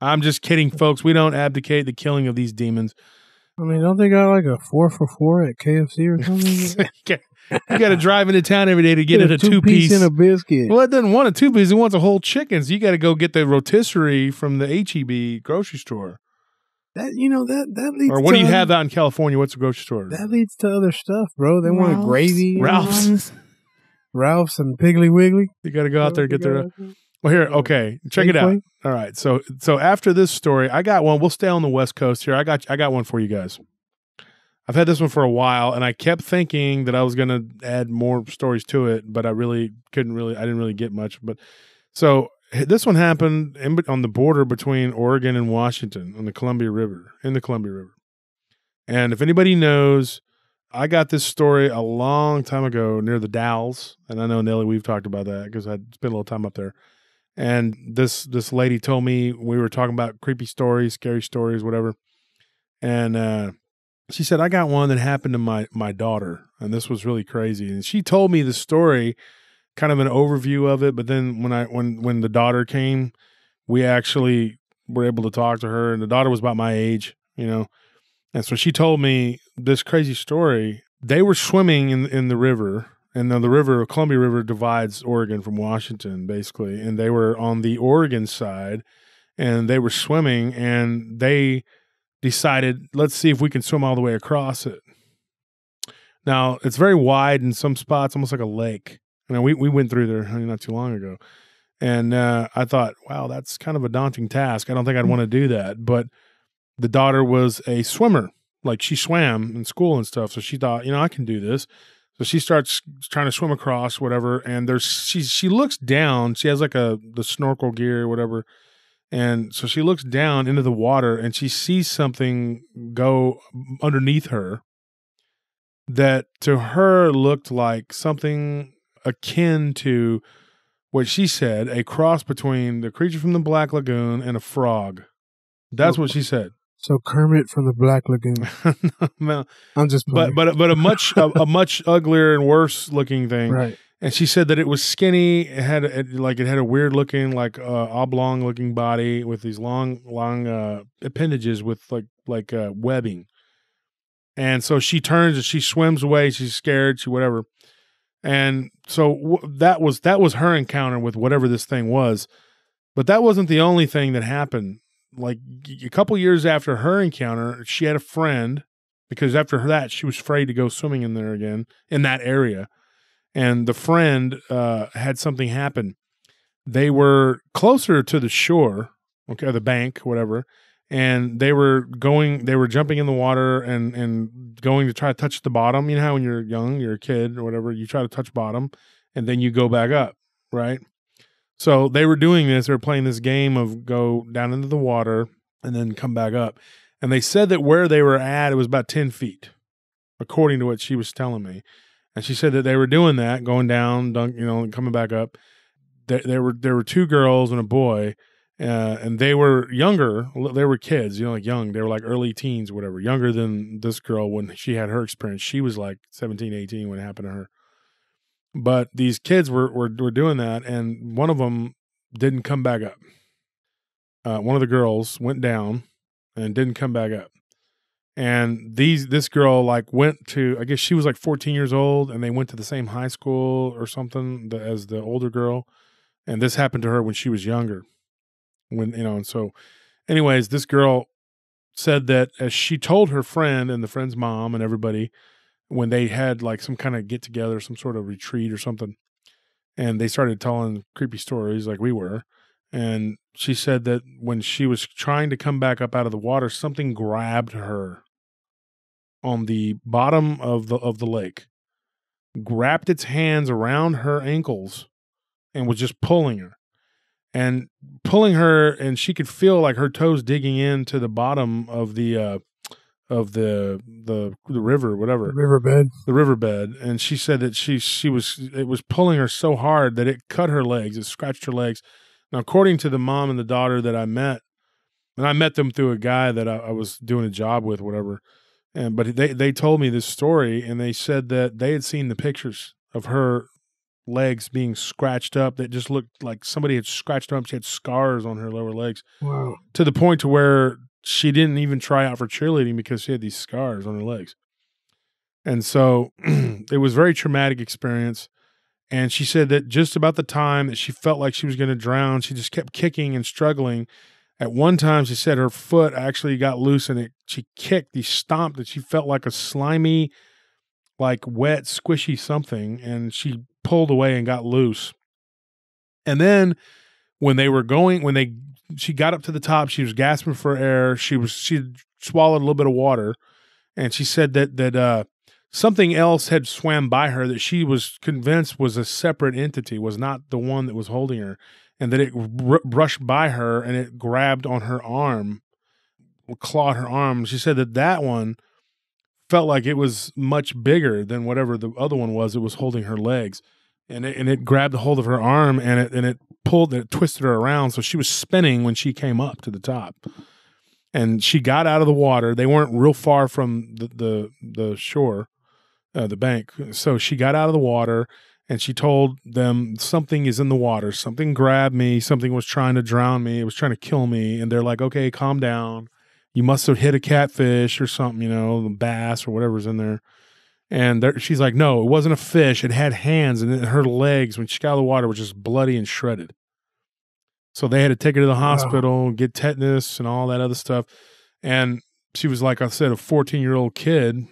I'm just kidding, folks. We don't abdicate the killing of these demons. I mean, don't they got like a 4 for $4 at KFC or something? You got to drive into town every day to get it a two-piece and a biscuit. Well, it doesn't want a two-piece. It wants a whole chicken. So you got to go get the rotisserie from the HEB grocery store. That that leads. Or what to do you other- have out in California? What's a grocery store? That leads to other stuff, bro. They want Ralph's. gravy, Ralph's. and Piggly Wiggly. You got to go out there and get their. Well, here, okay, check it out. All right, so after this story, I got one. We'll stay on the West Coast here. I got one for you guys. I've had this one for a while, and I kept thinking that I was going to add more stories to it, but I really couldn't. I didn't really get much. But so this one happened on the border between Oregon and Washington on the Columbia River. And if anybody knows, I got this story a long time ago near the Dalles, and I know Nelly, we've talked about that because I spent a little time up there. And this lady told me, we were talking about creepy stories, scary stories, whatever. And she said, I got one that happened to my daughter, and this was really crazy. And she told me the story, kind of an overview of it. But then when the daughter came, we actually were able to talk to her, and the daughter was about my age, And so she told me this crazy story. They were swimming in the river. And then the Columbia River divides Oregon from Washington, basically. And they were on the Oregon side, and they were swimming, and they decided, let's see if we can swim all the way across it. Now, it's very wide in some spots, almost like a lake. We went through there not too long ago. And I thought, wow, that's kind of a daunting task. I don't think I'd want to do that. But the daughter was a swimmer. Like, she swam in school and stuff. So she thought, I can do this. So she starts trying to swim across, whatever, and she looks down. She has like the snorkel gear or whatever, and so she looks down into the water, and she sees something go underneath her that to her looked like something akin to what she said, a cross between the creature from the Black Lagoon and a frog. That's what she said. So Kermit from the Black Lagoon. No, I'm just playing. but a much uglier and worse looking thing. Right. And she said that it was skinny. It had a weird looking, like oblong looking body with these long appendages with like webbing. And so she turns and she swims away. She's scared. She whatever. And so that was her encounter with whatever this thing was. But that wasn't the only thing that happened. Like a couple years after her encounter, she had a friend, because after that, she was afraid to go swimming in there again in that area. And the friend had something happen. They were closer to the shore, okay, the bank, whatever, and they were jumping in the water and going to try to touch the bottom. You know how when you're young, you're a kid or whatever, you try to touch bottom and then you go back up, right? So they were doing this. They were playing this game of go down into the water and then come back up. And they said that where they were at, it was about 10 feet, according to what she was telling me. And she said that they were doing that, going down, and coming back up. There were two girls and a boy, and they were younger. They were kids, like young. They were like early teens, whatever, younger than this girl when she had her experience. She was like 17, 18 when it happened to her. But these kids were doing that, and one of them didn't come back up. One of the girls went down and didn't come back up. And this girl went to, I guess she was 14 years old, and they went to the same high school or something as the older girl. And this happened to her when she was younger. And so anyways, this girl said that as she told her friend and the friend's mom and everybody, when they had some kind of get together, some sort of retreat or something, and they started telling creepy stories like we were. And she said that when she was trying to come back up out of the water, something grabbed her on the bottom of the lake, grabbed its hands around her ankles, and was just pulling her. And she could feel her toes digging into the bottom of the river, whatever. The riverbed. And she said that it was pulling her so hard that it cut her legs, it scratched her legs. Now, according to the mom and the daughter that I met, and I met them through a guy that I was doing a job with, whatever. But they told me this story, and they said that they had seen the pictures of her legs being scratched up that just looked like somebody had scratched them up. She had scars on her lower legs. Wow. To the point to where she didn't even try out for cheerleading because she had these scars on her legs. And so it was a very traumatic experience. And she said that just about the time that she felt like she was going to drown, she just kept kicking and struggling At one time, she said her foot actually got loose and she kicked, she stomped, and she felt like a slimy, like wet, squishy something, and she pulled away and got loose. And then when she got up to the top, she was gasping for air. She swallowed a little bit of water, and she said that something else had swam by her that she was convinced was a separate entity, was not the one that was holding her, and that it brushed by her and it grabbed on her arm, clawed her arm. She said that one felt like it was much bigger than whatever the other one was. It was holding her legs, and it grabbed a hold of her arm and it twisted her around. So she was spinning when she came up to the top, and she got out of the water. They weren't real far from the shore, the bank. So she got out of the water and she told them, something is in the water. Something grabbed me. Something was trying to drown me. It was trying to kill me. And they're like, okay, calm down. You must have hit a catfish or something, bass or whatever's in there. And she's like, no, it wasn't a fish. It had hands, and her legs, when she got out of the water, were just bloody and shredded. So they had to take her to the hospital, get tetanus and all that other stuff. And she was, like I said, a 14-year-old kid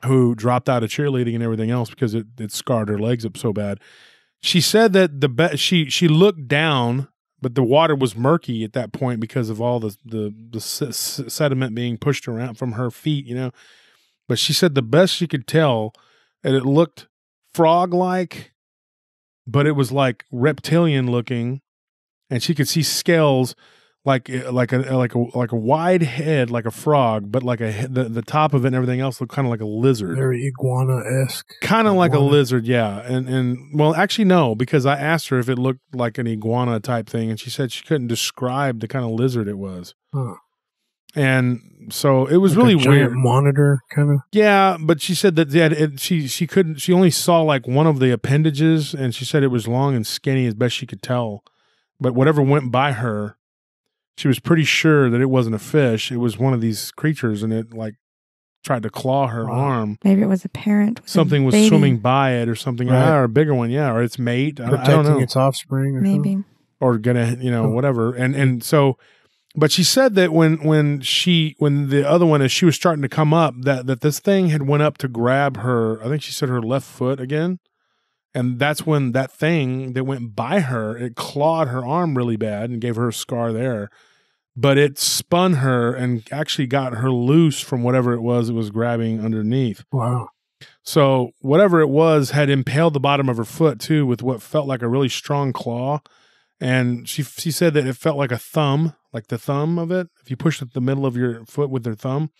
who dropped out of cheerleading and everything else because it scarred her legs up so bad. She said that she looked down, but the water was murky at that point because of all the sediment being pushed around from her feet, But she said the best she could tell, that it looked frog-like, but it was like reptilian looking, and she could see scales like a wide head like a frog, but like the top of it and everything else looked kind of like a lizard. Very iguana-esque. Kind of like a lizard, yeah. And well, actually no, because I asked her if it looked like an iguana type thing, and she said she couldn't describe the kind of lizard it was. Huh. And so it was like really a giant weird. Monitor kind of. Yeah, but she said that she couldn't. She only saw like one of the appendages, and she said it was long and skinny as best she could tell. But whatever went by her, she was pretty sure that it wasn't a fish. It was one of these creatures, and it like tried to claw her arm. Maybe it was a parent. Something was swimming by it, or something, or a bigger one, or its mate. I don't know. Its offspring, or maybe, something? Or gonna, whatever. And so. But she said that when the other one, as she was starting to come up, that this thing had went up to grab her, I think she said her left foot again. And that's when that thing that went by her, it clawed her arm really bad and gave her a scar there. But it spun her and actually got her loose from whatever it was grabbing underneath. Wow. So whatever it was had impaled the bottom of her foot too with what felt like a really strong claw. And she said that it felt like a thumb, like the thumb of it, if you pushed at the middle of your foot with your thumb.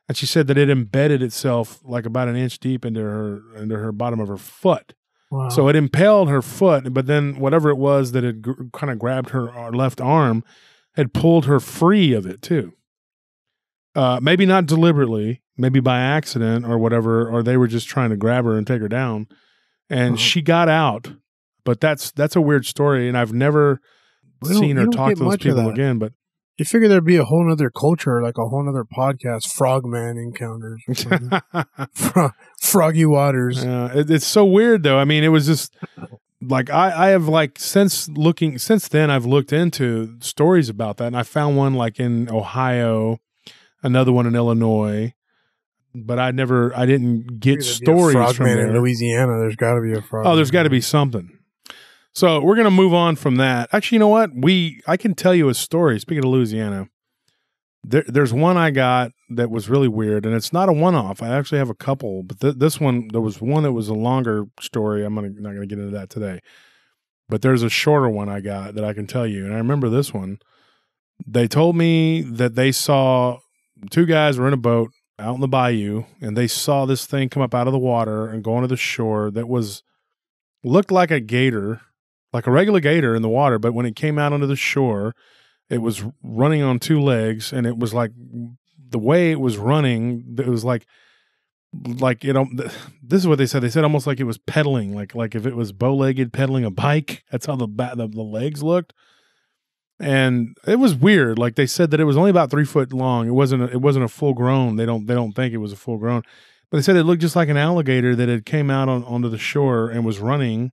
And she said that it embedded itself like about an inch deep into her bottom of her foot. Wow. So it impaled her foot, but then whatever it was that had kind of grabbed her left arm had pulled her free of it too. Maybe not deliberately, maybe by accident or whatever, or they were just trying to grab her and take her down. And she got out. But that's a weird story, and I've never seen or talked to those people again. But you figure there'd be a whole other culture, like a whole other podcast, Frogman Encounters, Froggy Waters. It's so weird, though. I mean, it was just like I have like since then I've looked into stories about that, and I found one like in Ohio, another one in Illinois. But I didn't get stories from there. In Louisiana, there's got to be a frog. Oh, there's got to be something. So we're going to move on from that. Actually, you know what? I can tell you a story. Speaking of Louisiana, there's one I got that was really weird, and it's not a one-off. I actually have a couple, but this one, there was one that was a longer story. I'm not going to get into that today. But there's a shorter one I got that I can tell you, and I remember this one. They told me that they saw two guys were in a boat out in the bayou, and they saw this thing come up out of the water and go onto the shore that looked like a gator, like a regular gator in the water, but when it came out onto the shore, it was running on two legs, and it was like the way it was running, it was like this is what they said. They said almost like it was pedaling, like if it was bow-legged pedaling a bike. That's how the legs looked. And it was weird. Like they said that it was only about 3 foot long. It wasn't a full grown. They don't think it was a full grown, but they said it looked just like an alligator that had came out onto the shore and was running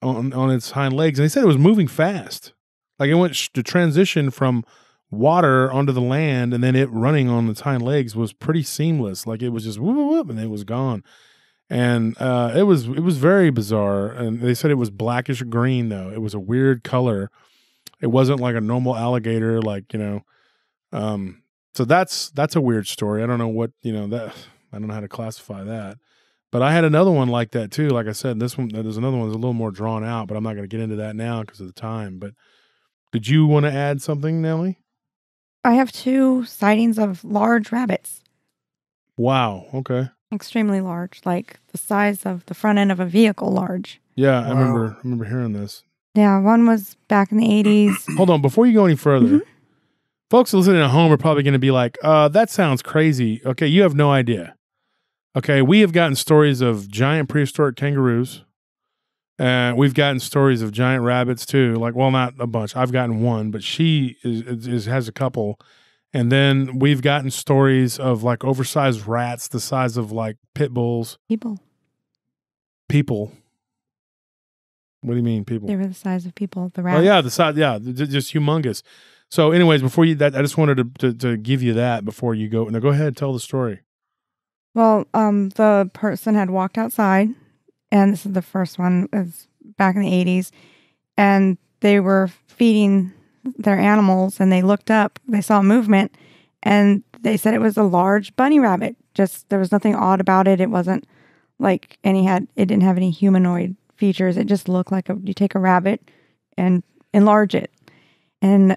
on its hind legs. And they said it was moving fast. Like it went to transition from water onto the land, and then it running on its hind legs was pretty seamless. Like it was just whoop, whoop, whoop, and it was gone. And it was very bizarre. And they said it was blackish green though. It was a weird color. It wasn't like a normal alligator, like, so that's a weird story. I don't know what, that I don't know how to classify that. But I had another one like that too. Like I said, there's another one that's a little more drawn out, but I'm not going to get into that now because of the time. But did you want to add something, Nellie? I have 2 sightings of large rabbits. Wow. Okay. Extremely large, like the size of the front end of a vehicle large. Yeah, Wow. I remember hearing this. Yeah, one was back in the 80s. Hold on, before you go any further, folks listening at home are probably going to be like, that sounds crazy. Okay, you have no idea. Okay, we have gotten stories of giant prehistoric kangaroos. We've gotten stories of giant rabbits too. Like, well, not a bunch. I've gotten one, but she has a couple. And then we've gotten stories of like oversized rats the size of like pit bulls. People. What do you mean, people? They were the size of people. The rats. Oh yeah, the size. Yeah, just humongous. So, anyways, before I just wanted to give you that before you go. Now, go ahead, tell the story. Well, the person had walked outside, and this is the first one. It was back in the 80s, and they were feeding their animals, and they looked up. They saw movement, and they said it was a large bunny rabbit. Just there was nothing odd about it. It wasn't like it didn't have any humanoid features. It just looked like you take a rabbit and enlarge it. And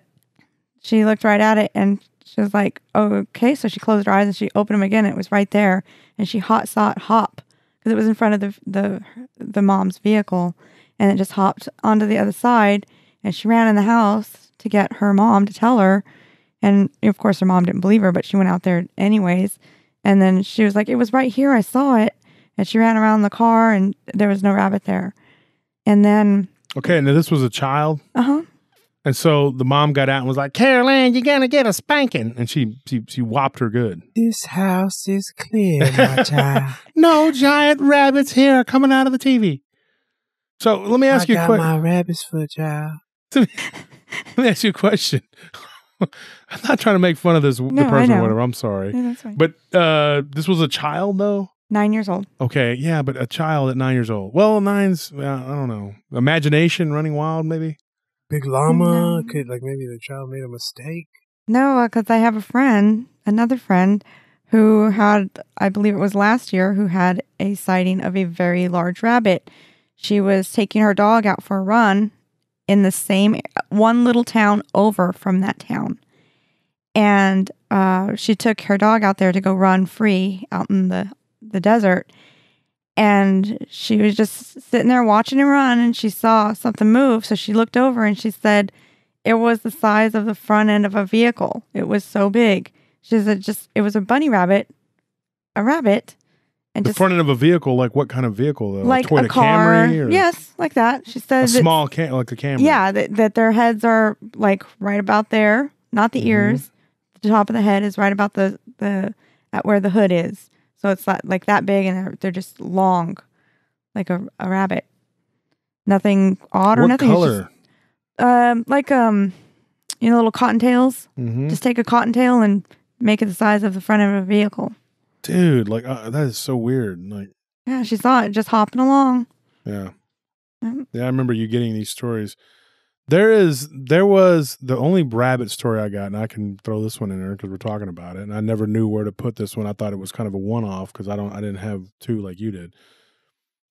she looked right at it, and she was like, oh, okay. So she closed her eyes and she opened them again. And it was right there. And she saw it hop because it was in front of the mom's vehicle. And it just hopped onto the other side. And she ran in the house to get her mom to tell her. And of course, her mom didn't believe her, but she went out there anyways. And then she was like, it was right here. I saw it. And she ran around the car and there was no rabbit there. And then. Okay. Now this was a child. Uh-huh. And so the mom got out and was like, Caroline, you're going to get a spanking. And she whopped her good. This house is clear, my child. No giant rabbits here coming out of the TV. So let me ask you a question. I got my rabbit's foot, child. Let me ask you a question. I'm not trying to make fun of the person or whatever. I'm sorry. Yeah, that's fine. But this was a child, though? 9 years old. Okay, yeah, but a child at 9 years old. Well, nine's, I don't know. Imagination running wild, maybe? Big llama. No. Could, maybe the child made a mistake. No, because I have another friend who had, I believe it was last year, who had a sighting of a very large rabbit. She was taking her dog out for a run in the same one little town over from that town. And she took her dog out there to go run free out in the desert. And she was just sitting there watching him run, and she saw something move. So she looked over and she said it was the size of the front end of a vehicle. It was so big. She said it was a bunny rabbit, a rabbit. And the front end of a vehicle, like what kind of vehicle though? Like a car. Camry? Or yes, like that. She said a small like the Camry. Yeah, that their heads are like right about there, not the ears. The top of the head is right about the at where the hood is. So it's like that big, and they're just long, like a rabbit. Nothing odd or what nothing. Color? It's just, little cottontails. Mm-hmm. Just take a cottontail and make it the size of the front of a vehicle. Dude, like that is so weird. Like, yeah, she saw it just hopping along. Yeah, yeah. I remember you getting these stories. There was the only rabbit story I got, and I can throw this one in there because we're talking about it. And I never knew where to put this one. I thought it was kind of a one-off because I didn't have two like you did.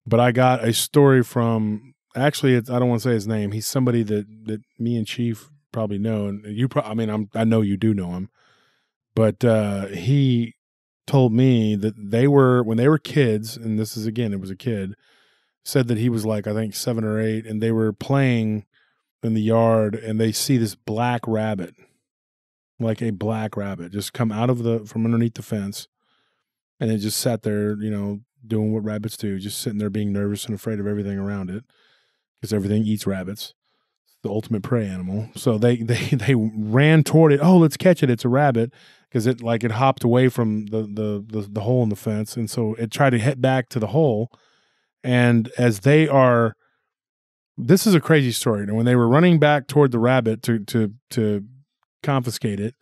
But I got a story from I don't want to say his name. He's somebody that me and Chief probably know, and you. I know you do know him, but he told me that when they were kids, and this is again, it was a kid, said that he was like I think 7 or 8, and they were playing in the yard, and they see this black rabbit, like a black rabbit, just come out of from underneath the fence, and it just sat there, doing what rabbits do, just sitting there being nervous and afraid of everything around it, because everything eats rabbits, the ultimate prey animal. So they ran toward it. Oh, let's catch it! It's a rabbit, because it hopped away from the hole in the fence, and so it tried to head back to the hole, and as they are. This is a crazy story. And when they were running back toward the rabbit to confiscate it,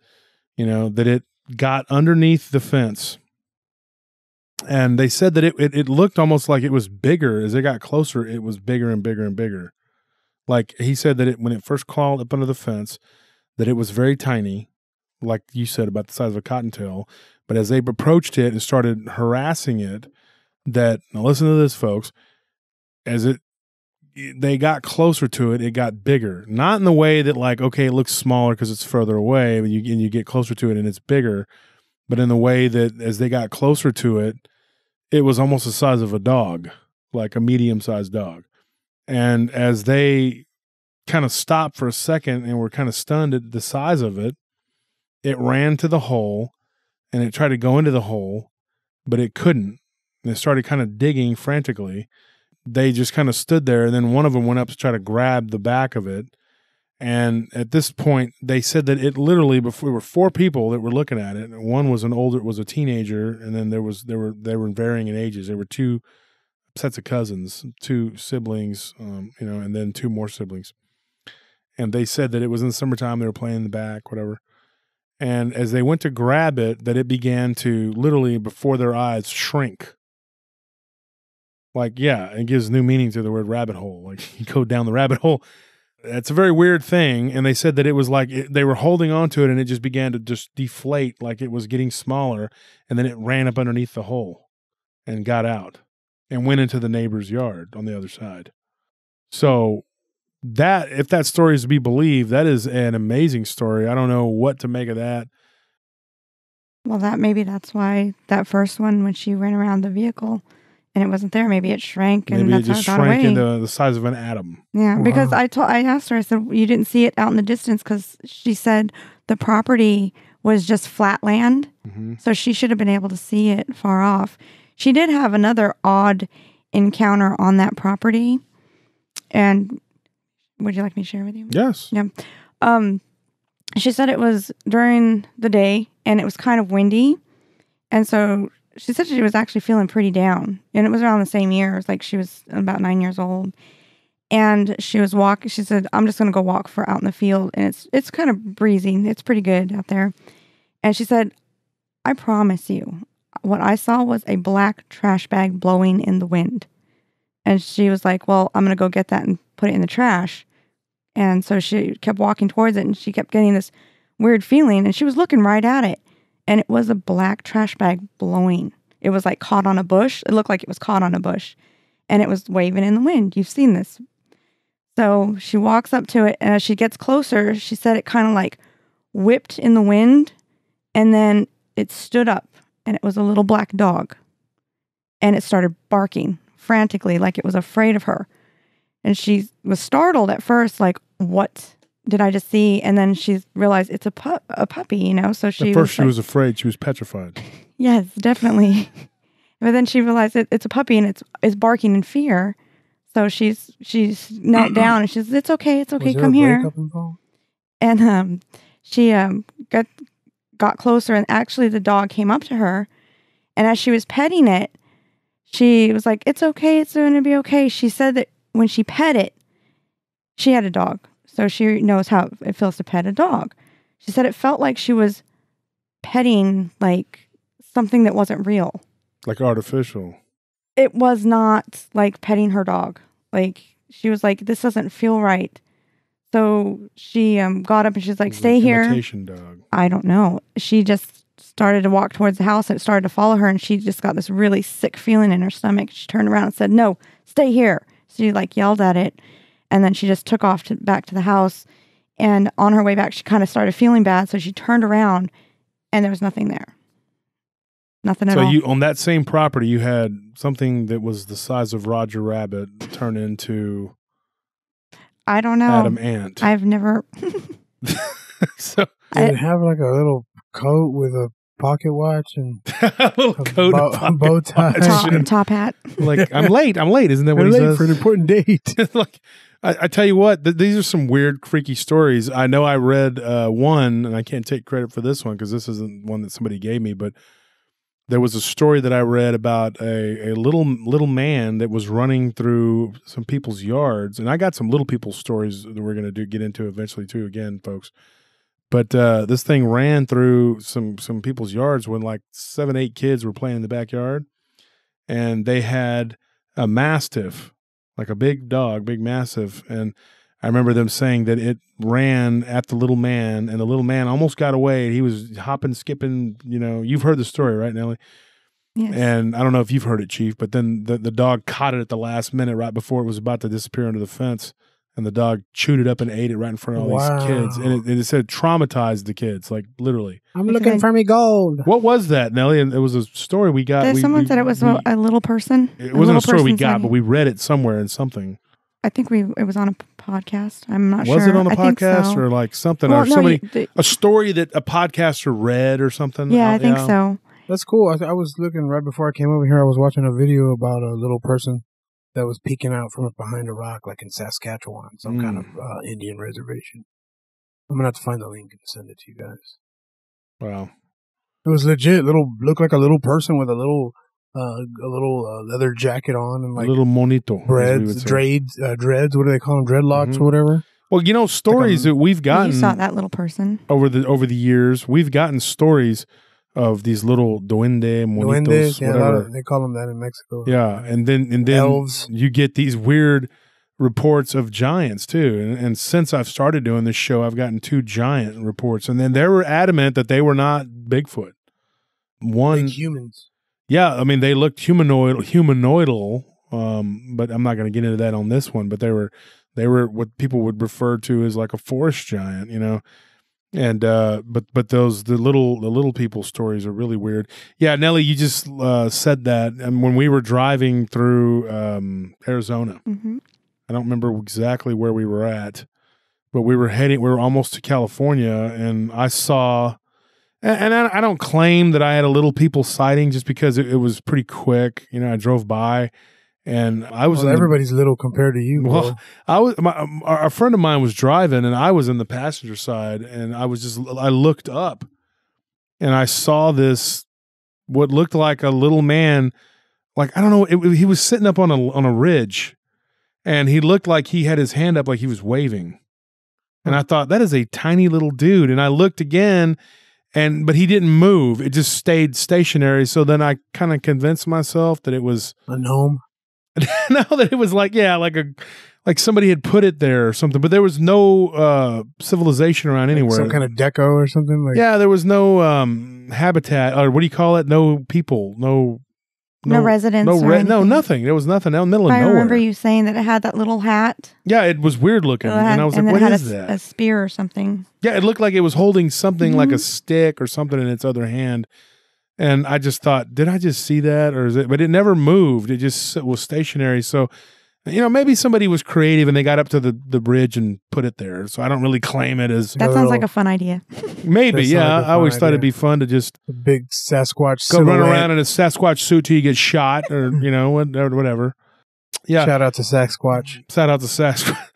that it got underneath the fence. And they said that it looked almost like it was bigger. As it got closer, it was bigger and bigger and bigger. Like he said that when it first crawled up under the fence, that it was very tiny, like you said, about the size of a cottontail. But as they approached it and started harassing it, now listen to this, folks, they got closer to it, it got bigger. Not in the way that like, okay, it looks smaller because it's further away, and you get closer to it and it's bigger, but in the way that as they got closer to it, it was almost the size of a dog, like a medium-sized dog. And as they kind of stopped for a second and were kind of stunned at the size of it, it ran to the hole and it tried to go into the hole, but it couldn't. And it started kind of digging frantically. They just kind of stood there, and then one of them went up to try to grab the back of it. And at this point, they said that it literally, before, there were 4 people that were looking at it. One was was a teenager, and then they were varying in ages. There were 2 sets of cousins, 2 siblings, and then 2 more siblings. And they said that it was in the summertime. They were playing in the back, whatever. And as they went to grab it, that it began to literally before their eyes shrink. Like, yeah, it gives new meaning to the word rabbit hole. Like you go down the rabbit hole. That's a very weird thing. And they said that it was like they were holding on to it and it just began to just deflate like it was getting smaller. And then it ran up underneath the hole and got out and went into the neighbor's yard on the other side. So that, if that story is to be believed, that is an amazing story. I don't know what to make of that. Well, maybe that's why that first one, when she ran around the vehicle and it wasn't there, maybe it shrank and maybe that's it just how it got shrank away. into the size of an atom. Yeah, Wow. because I asked her, I said, you didn't see it out in the distance, because she said the property was just flat land. Mm-hmm. So she should have been able to see it far off. She did have another odd encounter on that property. And would you like me to share with you? Yes. Yeah. She said it was during the day and it was kind of windy. And so she said she was actually feeling pretty down. And it was around the same year. It was like she was about 9 years old. And she was walking. She said, I'm just going to go walk for out in the field. And it's kind of breezy. It's pretty good out there. And she said, I promise you, what I saw was a black trash bag blowing in the wind. And she was like, well, I'm going to go get that and put it in the trash. And so she kept walking towards it and she kept getting this weird feeling. And she was looking right at it. And it was a black trash bag blowing. It was like caught on a bush. It looked like it was caught on a bush. And it was waving in the wind. You've seen this. So she walks up to it, and as she gets closer, she said it kind of like whipped in the wind, and then it stood up, and it was a little black dog. And it started barking frantically like it was afraid of her. And she was startled at first, like, what did I just see? And then she realized it's a puppy, you know? So she At first she was afraid. She was petrified. Yes, definitely. But then she realized it's a puppy and it's barking in fear. So she's knelt down and she says, it's okay, come here. And she got closer, and actually the dog came up to her. And as she was petting it, she was like, it's okay, it's going to be okay. She said that when she pet it, she had a dog. So she knows how it feels to pet a dog. She said it felt like she was petting like something that wasn't real. Like artificial. It was not like petting her dog. Like, she was like, this doesn't feel right. So she got up and she's like, stay here. Imitation dog. I don't know. She just started to walk towards the house and it started to follow her, and she just got this really sick feeling in her stomach. She turned around and said, no, stay here. So she like yelled at it, and then she just took off back to the house. And on her way back, she kind of started feeling bad. So she turned around and there was nothing there. Nothing at all. So you, on that same property, you had something that was the size of Roger Rabbit turn into I don't know. Adam Ant. I've never. So Did it have like a little coat with a pocket watch and a little coat and bow tie? Top hat. Like, I'm late. Isn't that what We're he late says? for an important date. Like, I tell you what, these are some weird, freaky stories. I know I read one, and I can't take credit for this one because this isn't one that somebody gave me, but there was a story that I read about a little man that was running through some people's yards. And I got some little people's stories that we're going to get into eventually too, again, folks. But this thing ran through some people's yards when like 7, 8 kids were playing in the backyard, and they had a mastiff, like a big dog, big mastiff, and I remember them saying that it ran at the little man, and the little man almost got away. He was hopping, skipping. You know, you've heard the story, right, Nellie? Yes. And I don't know if you've heard it, Chief, but then the dog caught it at the last minute, right before it was about to disappear under the fence. And the dog chewed it up and ate it right in front of all these kids. And it said traumatized the kids, like literally. I'm looking for me gold. What was that, Nellie? And it was a story we got. Someone said it was a little person. It wasn't a story we got, but we read it somewhere in something. I think it was on a podcast. I'm not sure. Was it on a podcast so. or like something? Well, or somebody a story that a podcaster read or something? Yeah, I think so. That's cool. I was looking right before I came over here. I was watching a video about a little person that was peeking out from behind a rock, like in Saskatchewan, some kind of Indian reservation. I'm gonna have to find the link and send it to you guys. Wow, it was legit. Looked like a little person with a little leather jacket on and like a little monito, dreads. What do they call them? Dreadlocks or whatever. Well, you know, stories that we've gotten. You saw that little person over the years. We've gotten stories of these little duendes, monitos, whatever. They call them that in Mexico. Yeah, and then elves. You get these weird reports of giants too. And since I've started doing this show, I've gotten 2 giant reports, and then they were adamant that they were not Bigfoot. Big humans. Yeah, I mean they looked humanoidal, but I'm not going to get into that on this one. But they were what people would refer to as like a forest giant, you know. And but the little people stories are really weird. Yeah, Nellie, you just said that, and when we were driving through Arizona, I don't remember exactly where we were at, but we were almost to California, and I saw, and I don't claim that I had a little people sighting just because it was pretty quick. You know, I drove by. And I was everybody's little compared to you. Well, a friend of mine was driving, and I was in the passenger side, and I looked up, and I saw this what looked like a little man, like I don't know, he was sitting up on a ridge, and he looked like he had his hand up like he was waving, and I thought that is a tiny little dude, and I looked again. But he didn't move; it just stayed stationary. So then I kind of convinced myself that it was a gnome. No, that it was like somebody had put it there or something, but there was no civilization around anywhere. Some kind of deco or something. Yeah, there was no habitat, or what do you call it? No people, no residents, no nothing. There was nothing out in the middle of nowhere. I remember you saying that it had that little hat. Yeah, it was weird looking, and I was like, "What is that?" A spear or something. Yeah, it looked like it was holding something like a stick or something in its other hand. And I just thought, did I just see that, or is it? But it never moved. It just was stationary. So, you know, maybe somebody was creative and they got up to the bridge and put it there. So I don't really claim it as. That sounds like a fun idea. Maybe, yeah. I always thought it'd be fun to just a big Sasquatch go run around in a Sasquatch suit till you get shot, or you know, whatever. Yeah. Shout out to Sasquatch. Shout out to Sasquatch.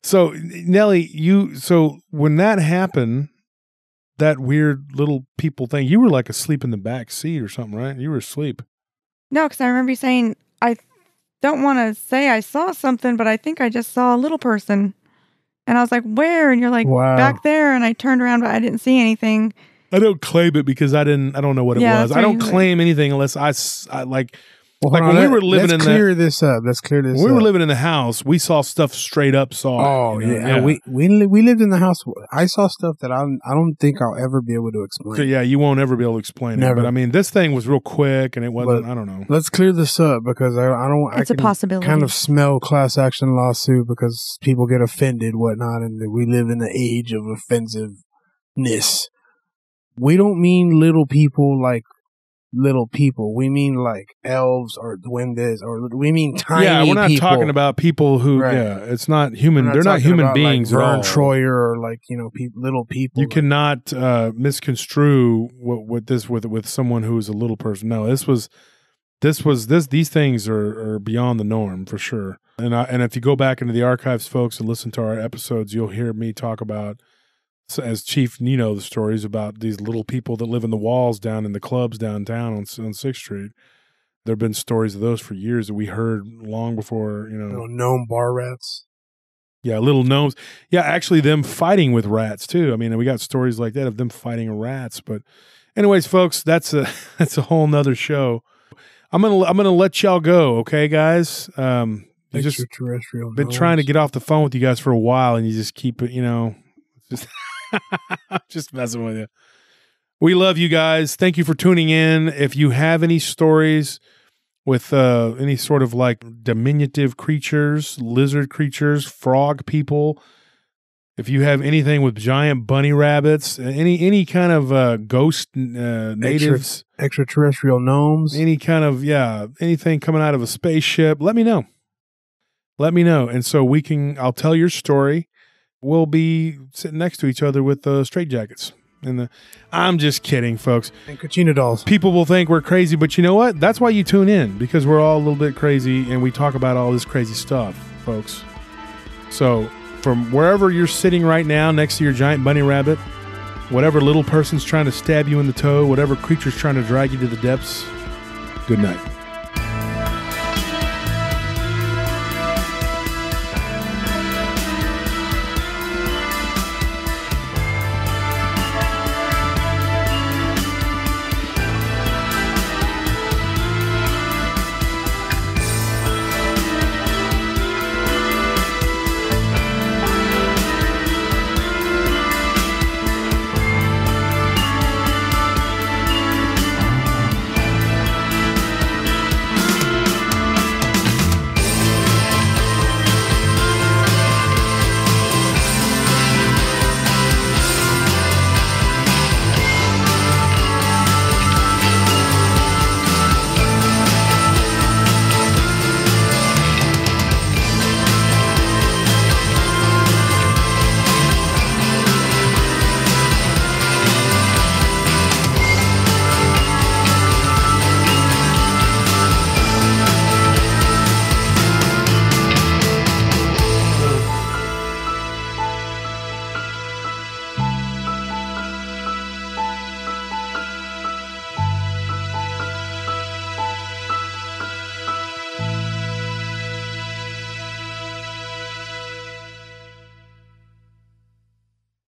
So Nellie, so when that happened. That weird little people thing. You were like asleep in the back seat or something, right? You were asleep. No, because I remember you saying, I don't want to say I saw something, but I think I just saw a little person. And I was like, where? And you're like, wow. Back there. And I turned around, but I didn't see anything. I don't claim it because I don't know what it was. I don't claim anything unless I like. Well, like when we were living in Let's clear this up. When we were living in the house, we saw stuff straight up. Oh, you know? Yeah. We lived in the house. I saw stuff that I don't think I'll ever be able to explain. So, yeah, you won't ever be able to explain it. But I mean, this thing was real quick, and it wasn't. But I don't know. Let's clear this up because I don't. It's a possibility. Kind of smell class action lawsuit because people get offended, whatnot, and we live in the age of offensiveness. We don't mean little people like. Little people. We mean like elves or duendes, or we mean tiny people. Yeah, we're not talking about people who, it's not human. They're not human beings like at all. Vern Troyer or like, you know, little people. You cannot misconstrue with someone who is a little person. No, these things are beyond the norm for sure. And if you go back into the archives, folks, and listen to our episodes, you'll hear me talk about, as Chief, you know the stories about these little people that live in the walls down in the clubs downtown on 6th Street. There have been stories of those for years that we heard long before, you know. Gnome bar rats. Yeah, little gnomes. Yeah, actually them fighting with rats too. I mean, we got stories like that of them fighting rats. But anyways, folks, that's a whole nother show. I'm gonna let y'all go, okay, guys? Extraterrestrial. Been trying to get off the phone with you guys for a while, and you just keep it, just just messing with you. We love you guys. Thank you for tuning in. If you have any stories with any sort of like diminutive creatures, lizard creatures, frog people, if you have anything with giant bunny rabbits, any kind of ghost natives, extraterrestrial gnomes, any kind of anything coming out of a spaceship, let me know. Let me know, and so I'll tell your story. We'll be sitting next to each other with straitjackets. I'm just kidding, folks. And Kachina dolls. People will think we're crazy, but you know what? That's why you tune in, because we're all a little bit crazy and we talk about all this crazy stuff, folks. So from wherever you're sitting right now next to your giant bunny rabbit, whatever little person's trying to stab you in the toe, whatever creature's trying to drag you to the depths, good night.